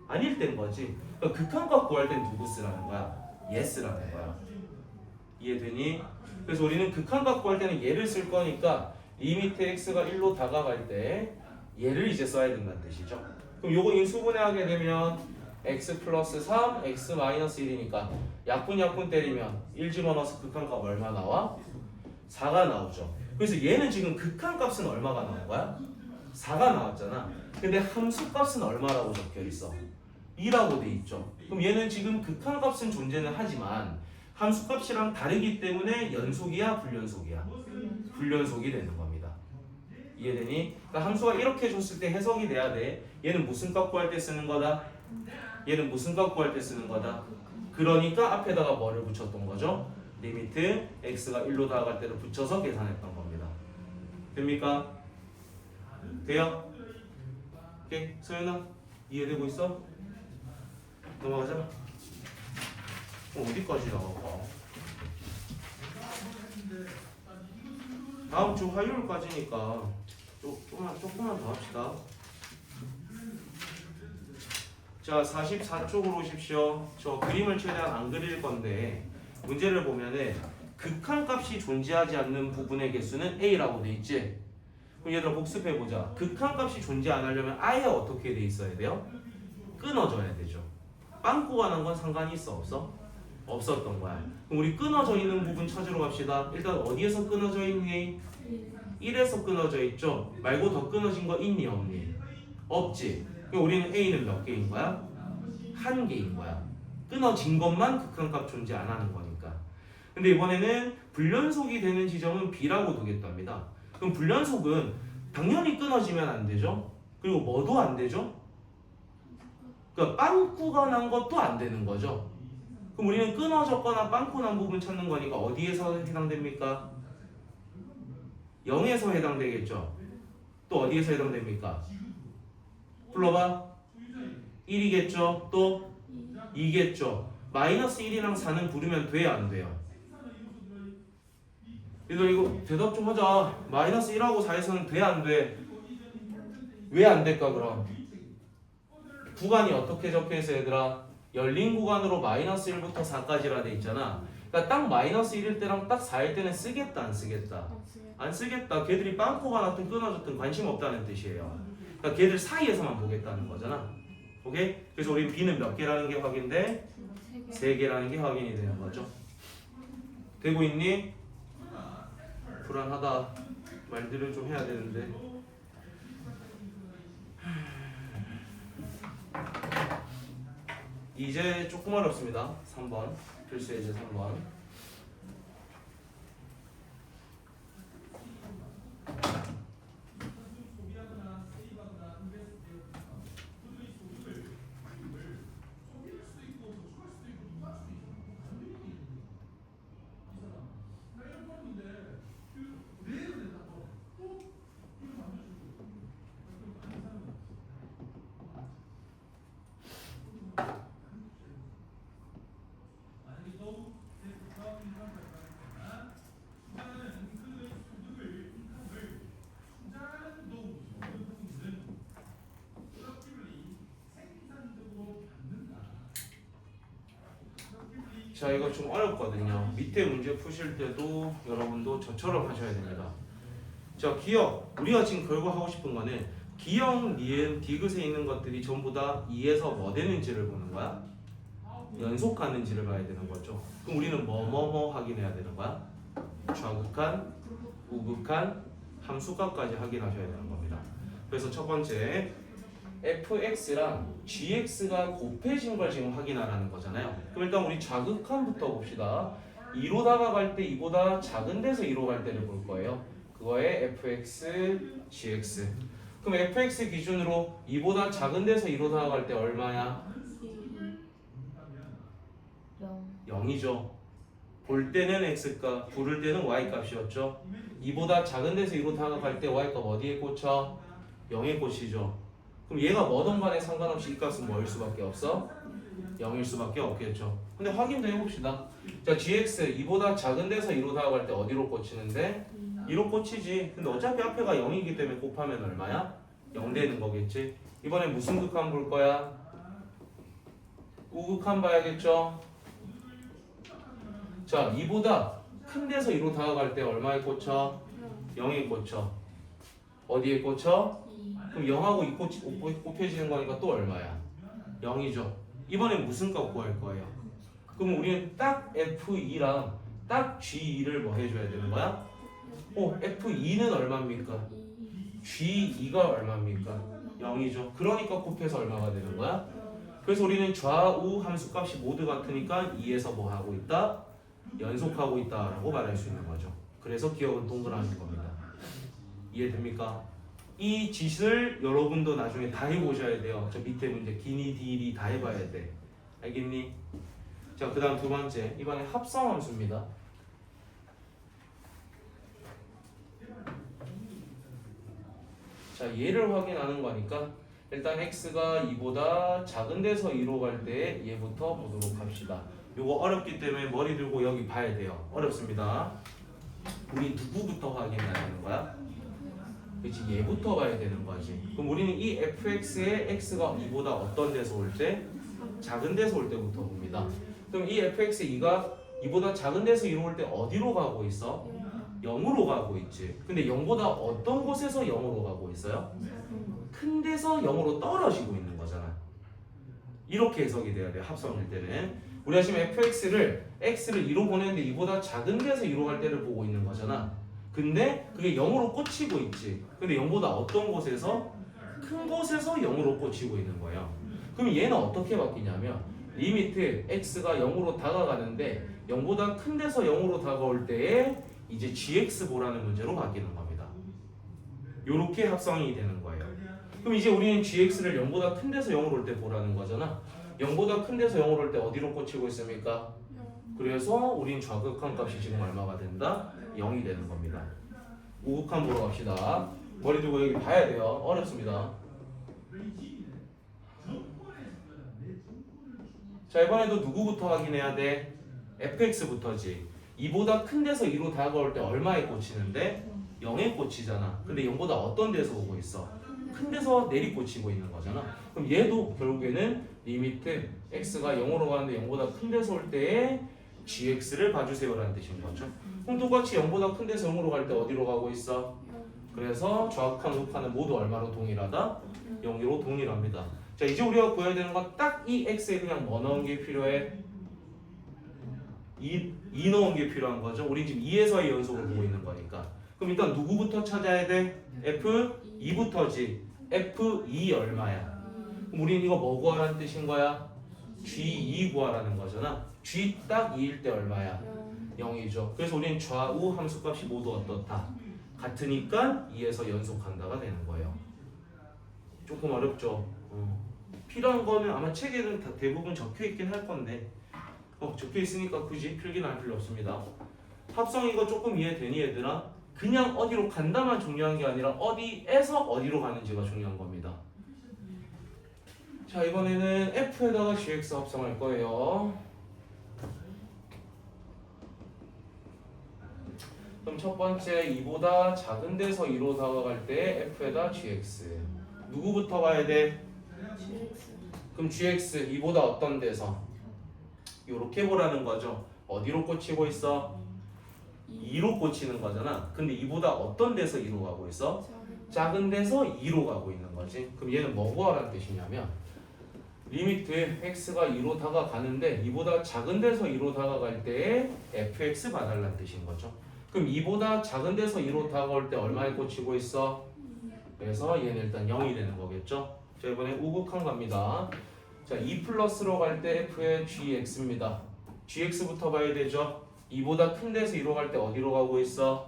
아닐 때인 거지. 그러니까 극한값 구할 땐 누구 쓰라는 거야? 얘 쓰라는 거야. 이해되니? 그래서 우리는 극한값 구할 때는 얘를 쓸 거니까 리미트 x가 1로 다가갈 때 얘를 이제 써야 된다는 뜻이죠. 그럼 요거 인수분해하게 되면 x 플러스 3, x 마이너스 1이니까 약분 때리면 1 집어넣어서 극한값 얼마 나와? 4가 나오죠. 그래서 얘는 지금 극한값은 얼마가 나온 거야? 4가 나왔잖아. 근데 함수값은 얼마라고 적혀 있어? 2라고 돼 있죠. 그럼 얘는 지금 극한값은 존재는 하지만 함수값이랑 다르기 때문에 연속이야, 불연속이야? 불연속이 되는 겁니다. 이해되니? 그러니까 함수가 이렇게 줬을 때 해석이 돼야 돼. 얘는 무슨 값 구할 때 쓰는 거다? 얘는 무슨 값 구할 때 쓰는 거다? 그러니까 앞에다가 뭐를 붙였던 거죠? 리미트 x가 1로 다가갈 때를 붙여서 계산했던 겁니다. 됩니까? 돼요? 오케이, 소연아 이해되고 있어? 넘어가자. 어디까지 나갈까? 다음 주 화요일까지니까 조금만 더 합시다. 자, 44쪽으로 오십시오. 저 그림을 최대한 안 그릴 건데 문제를 보면은 극한값이 존재하지 않는 부분의 개수는 A라고 돼 있지? 그럼 얘들아 복습해보자. 극한값이 존재 안 하려면 아예 어떻게 돼 있어야 돼요? 끊어져야 되죠. 빵꾸 가는 건 상관이 있어 없어? 없었던 거야. 그럼 우리 끊어져 있는 부분 찾으러 갑시다. 일단 어디에서 끊어져 있니? 1에서 끊어져 있죠? 말고 더 끊어진 거 있니 없니? 없지. 그럼 우리는 A는 몇 개인 거야? 1개인 거야. 끊어진 것만 극한값 존재 안 하는 거니까. 근데 이번에는 불연속이 되는 지점은 B라고 두겠답니다. 그럼 불연속은 당연히 끊어지면 안 되죠? 그리고 뭐도 안 되죠? 그러니까 빵꾸가 난 것도 안 되는 거죠. 그럼 우리는 끊어졌거나 빵꾸 난 부분 찾는 거니까 어디에서 해당됩니까? 0에서 해당되겠죠. 또 어디에서 해당됩니까? 불러봐. 1이겠죠. 또 2겠죠. 마이너스 1이랑 4는 부르면 돼야 안 돼요? 얘들 이거 대답 좀 하자. 마이너스 1하고 4에서는 돼 안 돼? 왜 안 될까 그럼? 구간이 어떻게 적혀있어 얘들아? 열린 구간으로 마이너스 1부터 4까지라 돼 있잖아. 그러니까 딱 마이너스 1일 때랑 딱 4일 때는 쓰겠다 안 쓰겠다? 안 쓰겠다. 걔들이 빵꾸가 났든 끊어졌든 관심 없다는 뜻이에요. 그러니까 걔들 사이에서만 보겠다는 거잖아. 오케이? 그래서 우리 B는 몇 개라는 게 확인돼? 3개라는 게 확인이 되는 거죠. 되고 있니? 불안하다. 말들을 좀 해야 되는데. 이제 조금 어렵습니다. 3번. 필수 예제 3번. 자, 이거 좀 어렵거든요. 밑에 문제 푸실 때도 여러분도 저처럼 하셔야 됩니다. 자, 기억. 우리가 지금 결국 하고 싶은 거는 기억, 니은, 디귿에 있는 것들이 전부 다 2에서 뭐 되는지를 보는 거야? 연속하는지를 봐야 되는 거죠. 그럼 우리는 뭐 확인해야 되는 거야? 좌극한, 우극한, 함수값까지 확인하셔야 되는 겁니다. 그래서 첫 번째 fx랑 gx가 곱해진 걸 지금 확인하라는 거잖아요. 그럼 일단 우리 좌극한부터 봅시다. 2로 다가갈 때 이보다 작은 데서 2로 갈 때를 볼 거예요. 그거에 fx, gx. 그럼 fx 기준으로 2보다 작은 데서 2로 다가갈 때 얼마야? 0이죠. 볼 때는 x값, 부를 때는 y값이었죠. 2보다 작은 데서 2로 다가갈 때 y값 어디에 꽂혀? 0에 꽂히죠. 그럼 얘가 뭐든 간에 상관없이 이 값은 뭐일 수밖에 없어? 0일 수밖에 없겠죠. 근데 확인도 해봅시다. 자, gx 2보다 작은 데서 2로 다가갈 때 어디로 꽂히는데? 2로 꽂히지. 근데 어차피 앞에가 0이기 때문에 곱하면 얼마야? 0 되는 거겠지. 이번에 무슨 극한 볼 거야? 우극한 봐야겠죠. 자, 2보다 큰 데서 2로 다가갈 때 얼마에 꽂혀? 0에 꽂혀. 어디에 꽂혀? 그럼 0하고 2 곱해지는 거니까 또 얼마야? 0이죠. 이번엔 무슨 값 구할 거예요? 그럼 우리는 딱 F2랑 딱 G2를 뭐 해줘야 되는 거야? F2는 얼마입니까? G2가 얼마입니까? 0이죠. 그러니까 곱해서 얼마가 되는 거야? 그래서 우리는 좌우 함수값이 모두 같으니까 2에서 뭐 하고 있다? 연속하고 있다라고 말할 수 있는 거죠. 그래서 기억은 동그라미인 겁니다. 이해됩니까? 이 짓을 여러분도 나중에 다 해보셔야 돼요. 저 밑에 문제 기니, 디리 다 해봐야 돼. 알겠니? 자, 그 다음 두 번째. 이번에 합성함수입니다. 자, 얘를 확인하는 거니까 일단 x가 2보다 작은 데서 2로 갈 때 얘부터 보도록 합시다. 요거 어렵기 때문에 머리 들고 여기 봐야 돼요. 어렵습니다. 우리 누구부터 확인해야 되는 거야? 그치, 얘부터 봐야 되는 거지. 그럼 우리는 이 fx의 x가 2보다 어떤 데서 올 때? 작은 데서 올 때부터 봅니다. 그럼 이 fx 2가 2보다 작은 데서 2로 올 때 어디로 가고 있어? 0으로 가고 있지. 근데 0보다 어떤 곳에서 0으로 가고 있어요? 큰 데서 0으로 떨어지고 있는 거잖아. 이렇게 해석이 돼야 돼요. 합성일 때는. 우리가 지금 fx를 x를 2로 보내는데 2보다 작은 데서 2로 갈 때를 보고 있는 거잖아. 근데 그게 0으로 꽂히고 있지. 근데 0보다 어떤 곳에서? 큰 곳에서 0으로 꽂히고 있는 거예요. 그럼 얘는 어떻게 바뀌냐면 리미트 x가 0으로 다가가는데 0보다 큰 데서 0으로 다가올 때에 이제 gx 보라는 문제로 바뀌는 겁니다. 요렇게 합성이 되는 거예요. 그럼 이제 우리는 gx를 0보다 큰 데서 0으로 올 때 보라는 거잖아. 0보다 큰 데서 0으로 올 때 어디로 꽂히고 있습니까? 그래서 우린 좌극한 값이 지금 얼마가 된다? 0이 되는 겁니다. 우극한 보러 갑시다. 머리 두고 여기 봐야 돼요. 어렵습니다. 자 이번에도 누구부터 확인해야 돼? fx부터지. 2보다 큰 데서 2로 다가올 때 얼마에 꽂히는데? 0에 꽂히잖아. 근데 0보다 어떤 데서 오고 있어? 큰 데서 내리 꽂히고 있는 거잖아. 그럼 얘도 결국에는 리미트 x가 0으로 가는데 0보다 큰 데서 올 때에 gx를 봐주세요라는 뜻인 거죠. 그럼 똑같이 0보다 큰 데서 0으로 갈 때 어디로 가고 있어? 그래서 좌극한 우극한은 모두 얼마로 동일하다? 0으로 동일합니다. 자 이제 우리가 구해야 되는 건 딱 이 x에 그냥 뭐 넣은 게 필요해? 2 넣은 게 필요한 거죠. 우리 지금 2에서의 연속을 보고 있는 거니까. 그럼 일단 누구부터 찾아야 돼? F2부터지. F2 얼마야? 그럼 우린 이거 뭐 구하라는 뜻인 거야? G2 구하라는 거잖아. G 딱 2일 때 얼마야? 0이죠. 그래서 우린 좌우 함수값이 모두 어떻다? 같으니까 2에서 연속한다가 되는 거예요. 조금 어렵죠? 필요한 거는 아마 책에는 다 대부분 적혀 있긴 할 건데 적혀 있으니까 굳이 필기는 할 필요 없습니다. 합성 이거 조금 이해되니 얘들아? 그냥 어디로 간다만 중요한 게 아니라 어디에서 어디로 가는지가 중요한 겁니다. 자 이번에는 F에다가 GX 합성할 거예요. 그럼 첫 번째 2보다 작은 데서 2로 다가갈 때 F에다 GX 누구부터 가야 돼? 그럼 GX 2보다 어떤 데서? 요렇게 보라는 거죠. 어디로 꽂히고 있어? 2로 꽂히는 거잖아. 근데 2보다 어떤 데서 2로 가고 있어? 작은 데서 2로 가고 있는 거지. 그럼 얘는 뭐 구하라는 뜻이냐면 리미트 x가 2로 다가가는데 2보다 작은 데서 2로 다가갈 때 fx 봐달라는 뜻인 거죠. 그럼 2보다 작은 데서 2로 다가올 때 얼마에 꽂히고 있어? 그래서 얘는 일단 0이 되는 거겠죠. 자 이번에 우극한 갑니다. 자 2 플러스로 갈 때 f의 gx입니다. gx부터 봐야 되죠. 2보다 큰 데서 2로 갈 때 어디로 가고 있어?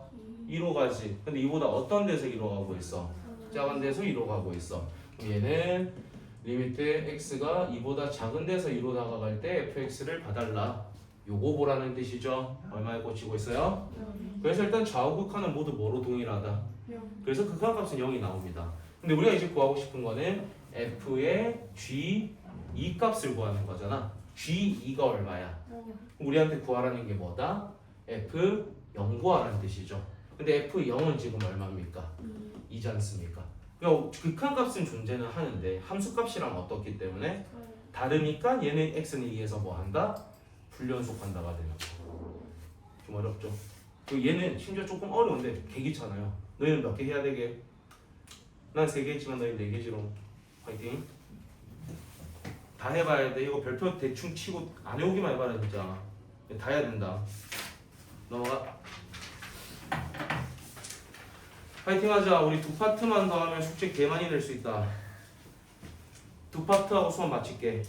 2로 가지. 근데 2보다 어떤 데서 2로 가고 있어? 작은 데서 2로 가고 있어. 그럼 얘는 리미트 x가 2보다 작은 데서 2로 다가갈 때 fx를 봐달라. 요거 보라는 뜻이죠. 얼마에 꽂히고 있어요? 그래서 일단 좌우극한은 모두 뭐로 동일하다? 그래서 극한값은 0이 나옵니다. 근데 우리가 이제 구하고 싶은 거는 f의 g2 값을 구하는 거잖아. g2가 얼마야? 우리한테 구하라는 게 뭐다? f0 구하라는 뜻이죠. 근데 f0은 지금 얼마입니까? 2지 않습니까? 그러니까 극한값은 존재는 하는데 함수값이랑 어떻기 때문에 다르니까 얘는 x는 2에서 뭐 한다? 불연속한다가 되는 거. 좀 어렵죠? 그리고 얘는 심지어 조금 어려운데 개 귀찮아요. 너희는 몇 개 해야 되게? 난 3개 했지만 너희 4개지롱. 화이팅. 다 해봐야 돼. 이거 별표 대충 치고 안 해오기만 해봐라 진짜. 다 해야 된다. 넘어가. 파이팅 하자. 우리 2파트만 더 하면 숙제 개 많이 낼 수 있다. 2파트하고 수업 마칠게.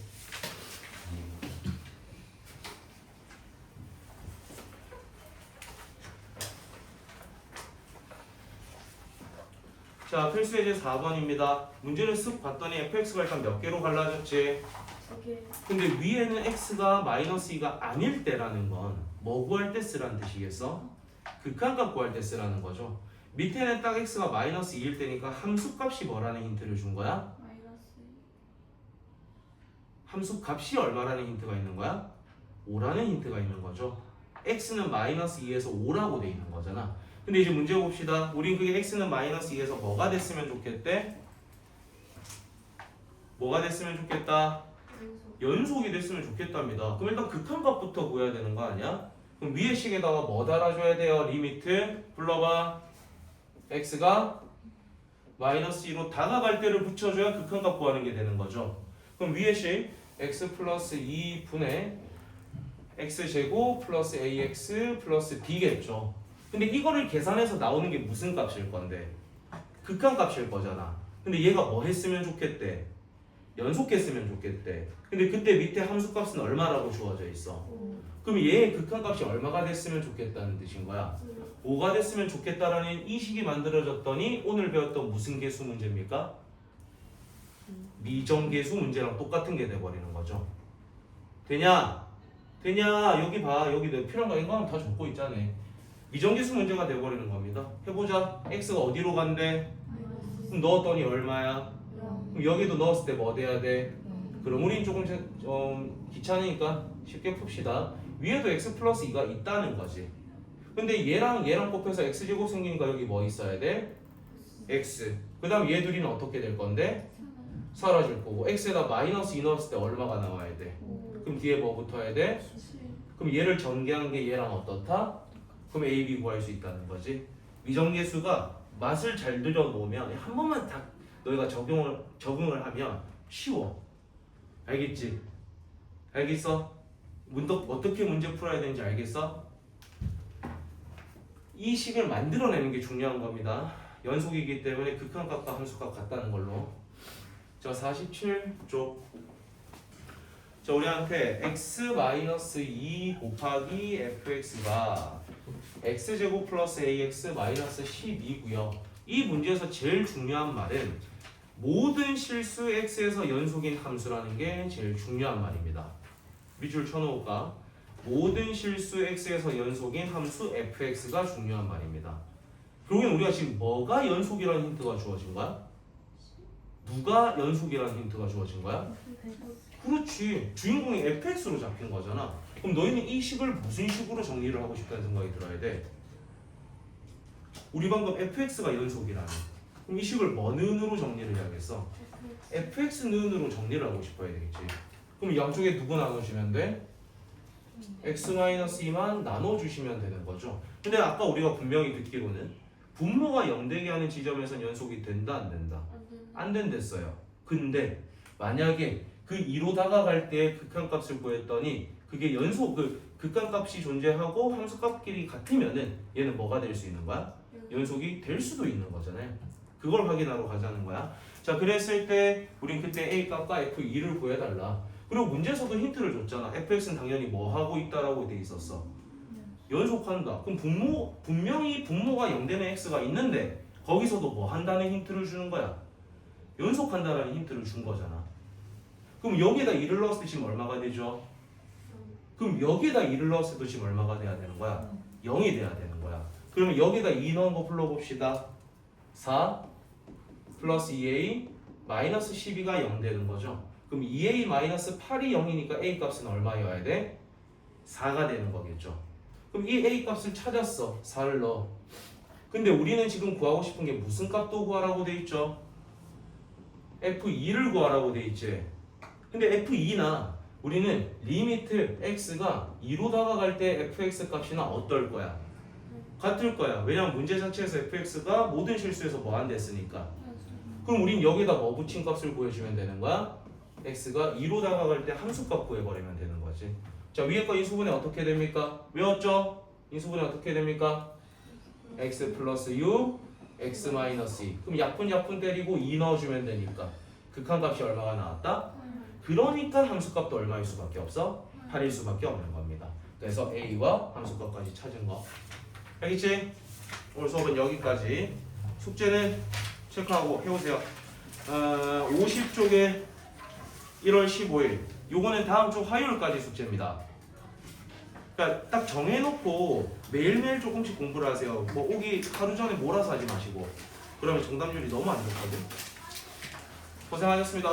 자, 필수예제 4번입니다. 문제를 쓱 봤더니 fx가 일단 몇 개로 갈라졌지? 근데 위에는 x가 마이너스 2가 아닐 때라는 건 뭐 구할 때 쓰라는 뜻이겠어? 극한값 구할 때 쓰라는 거죠. 밑에는 딱 x가 마이너스 2일 때니까 함수값이 뭐라는 힌트를 준 거야? 함수값이 얼마라는 힌트가 있는 거야? 5라는 힌트가 있는 거죠. x는 마이너스 2에서 5라고 돼 있는 거잖아. 근데 이제 문제 봅시다. 우린 그게 x는 마이너스 2에서 뭐가 됐으면 좋겠대? 뭐가 됐으면 좋겠다? 연속이 됐으면 좋겠답니다. 그럼 일단 극한값부터 구해야 되는 거 아니야? 그럼 위에 식에다가 뭐 달아줘야 돼요? 리미트 불러봐. x가 마이너스 2로 다가갈 때를 붙여줘야 극한값 구하는 게 되는 거죠. 그럼 위에 식 x 플러스 2분의 x제곱 플러스 ax 플러스 b겠죠. 근데 이거를 계산해서 나오는 게 무슨 값일 건데? 극한값일 거잖아. 근데 얘가 뭐 했으면 좋겠대? 연속했으면 좋겠대. 근데 그때 밑에 함수값은 얼마라고 주어져 있어? 그럼 얘의 극한값이 얼마가 됐으면 좋겠다는 뜻인 거야? 5가 됐으면 좋겠다라는 이 식이 만들어졌더니 오늘 배웠던 무슨 계수 문제입니까? 미정계수 문제랑 똑같은 게 돼버리는 거죠. 되냐? 되냐? 여기 봐. 여기 내가 필요한 거 이거 하면 다 적고 있잖아. 미정계수 문제가 돼버리는 겁니다. 해보자. x가 어디로 간대? 그럼 넣었더니 얼마야? 그럼 여기도 넣었을 때 뭐 돼야 돼? 그럼 우린 조금 귀찮으니까 쉽게 풉시다. 위에도 x 플러스 2가 있다는 거지. 근데 얘랑 곱해서 x제곱 생기니까 여기 뭐 있어야 돼? x. 그 다음 얘 둘이는 어떻게 될 건데? 사라질 거고 x에다 마이너스 2 넣었을 때 얼마가 나와야 돼? 그럼 뒤에 뭐 붙어야 돼? 그럼 얘를 전개한 게 얘랑 어떻다? 그럼 a, b 구할 수 있다는 거지. 미정계수가 맛을 잘 들여놓으면 한 번만 딱 너희가 적응을 하면 쉬워. 알겠지? 알겠어? 어떻게 문제 풀어야 되는지 알겠어? 이 식을 만들어내는 게 중요한 겁니다. 연속이기 때문에 극한값과 함수값 같다는 걸로. 자, 47쪽. 자, 우리한테 x-2 곱하기 fx가 x제곱 플러스 ax 마이너스 10이고요. 이 문제에서 제일 중요한 말은 모든 실수 x에서 연속인 함수라는 게 제일 중요한 말입니다. 밑줄 쳐놓을까? 모든 실수 x에서 연속인 함수 fx가 중요한 말입니다. 그러면 우리가 지금 뭐가 연속이라는 힌트가 주어진 거야? 누가 연속이라는 힌트가 주어진 거야? 그렇지. 주인공이 fx로 잡힌 거잖아. 그럼 너희는 이 식을 무슨 식으로 정리를 하고 싶다는 생각이 들어야 돼? 우리 방금 fx가 연속이라니. 그럼 이 식을 뭐 는으로 정리를 해야겠어? fx 는으로 정리를 하고 싶어야 되겠지. 그럼 양쪽에 누구 나눠주면 돼? x-2만 나눠주시면 되는 거죠. 근데 아까 우리가 분명히 듣기로는 분모가 0되게 하는 지점에선 연속이 된다 안 된다? 안 된댔어요. 근데 만약에 그 2로 다가갈 때 극한값을 구했더니 그게 연속 극한값이 존재하고 함수값끼리 같으면은 얘는 뭐가 될 수 있는 거야? 연속이 될 수도 있는 거잖아요. 그걸 확인하러 가자는 거야. 자, 그랬을 때 우린 그때 a 값과 f2를 구해달라. 그리고 문제에서도 힌트를 줬잖아. fx는 당연히 뭐 하고 있다라고 돼 있었어. 연속한다. 그럼 분명히 분모가 0되는 x가 있는데 거기서도 뭐 한다는 힌트를 주는 거야. 연속한다라는 힌트를 준 거잖아. 그럼 여기에다 2를 넣었을 때 지금 얼마가 되죠? 그럼 여기에다 2를 넣었을 때 지금 얼마가 돼야 되는 거야? 0이 돼야 되는 거야. 그러면 여기에다 2 넣은 거 불러봅시다. 4 플러스 2a 마이너스 12가 0 되는 거죠. 그럼 2a 마이너스 8이 0이니까 a 값은 얼마여야 돼? 4가 되는 거겠죠. 그럼 이 a 값을 찾았어. 4를 넣어. 근데 우리는 지금 구하고 싶은 게 무슨 값도 구하라고 돼 있죠? f2를 구하라고 돼 있지. 근데 f2나 우리는 리미트 x가 2로 다가갈 때 fx 값이나 어떨 거야? 같을 거야. 왜냐면 문제 자체에서 fx가 모든 실수에서 뭐 안 됐으니까. 그럼 우린 여기다 뭐 붙인 값을 구해주면 되는 거야? x가 2로 다가갈 때 함수값 구해버리면 되는 거지. 자, 위에 거 인수분해 어떻게 됩니까? 외웠죠? 인수분해 어떻게 됩니까? x 플러스 u x 마이너스 2. 그럼 약분 때리고 2 넣어주면 되니까 극한값이 얼마가 나왔다? 그러니까 함수값도 얼마일 수밖에 없어? 8일 수밖에 없는 겁니다. 그래서 a와 함수값까지 찾은 거. 알겠지? 오늘 수업은 여기까지. 숙제는 체크하고 해오세요. 50쪽에 1월 15일. 요거는 다음 주 화요일까지 숙제입니다. 그러니까 딱 정해놓고 매일매일 조금씩 공부를 하세요. 뭐 오기 하루 전에 몰아서 하지 마시고. 그러면 정답률이 너무 안 좋거든. 고생하셨습니다.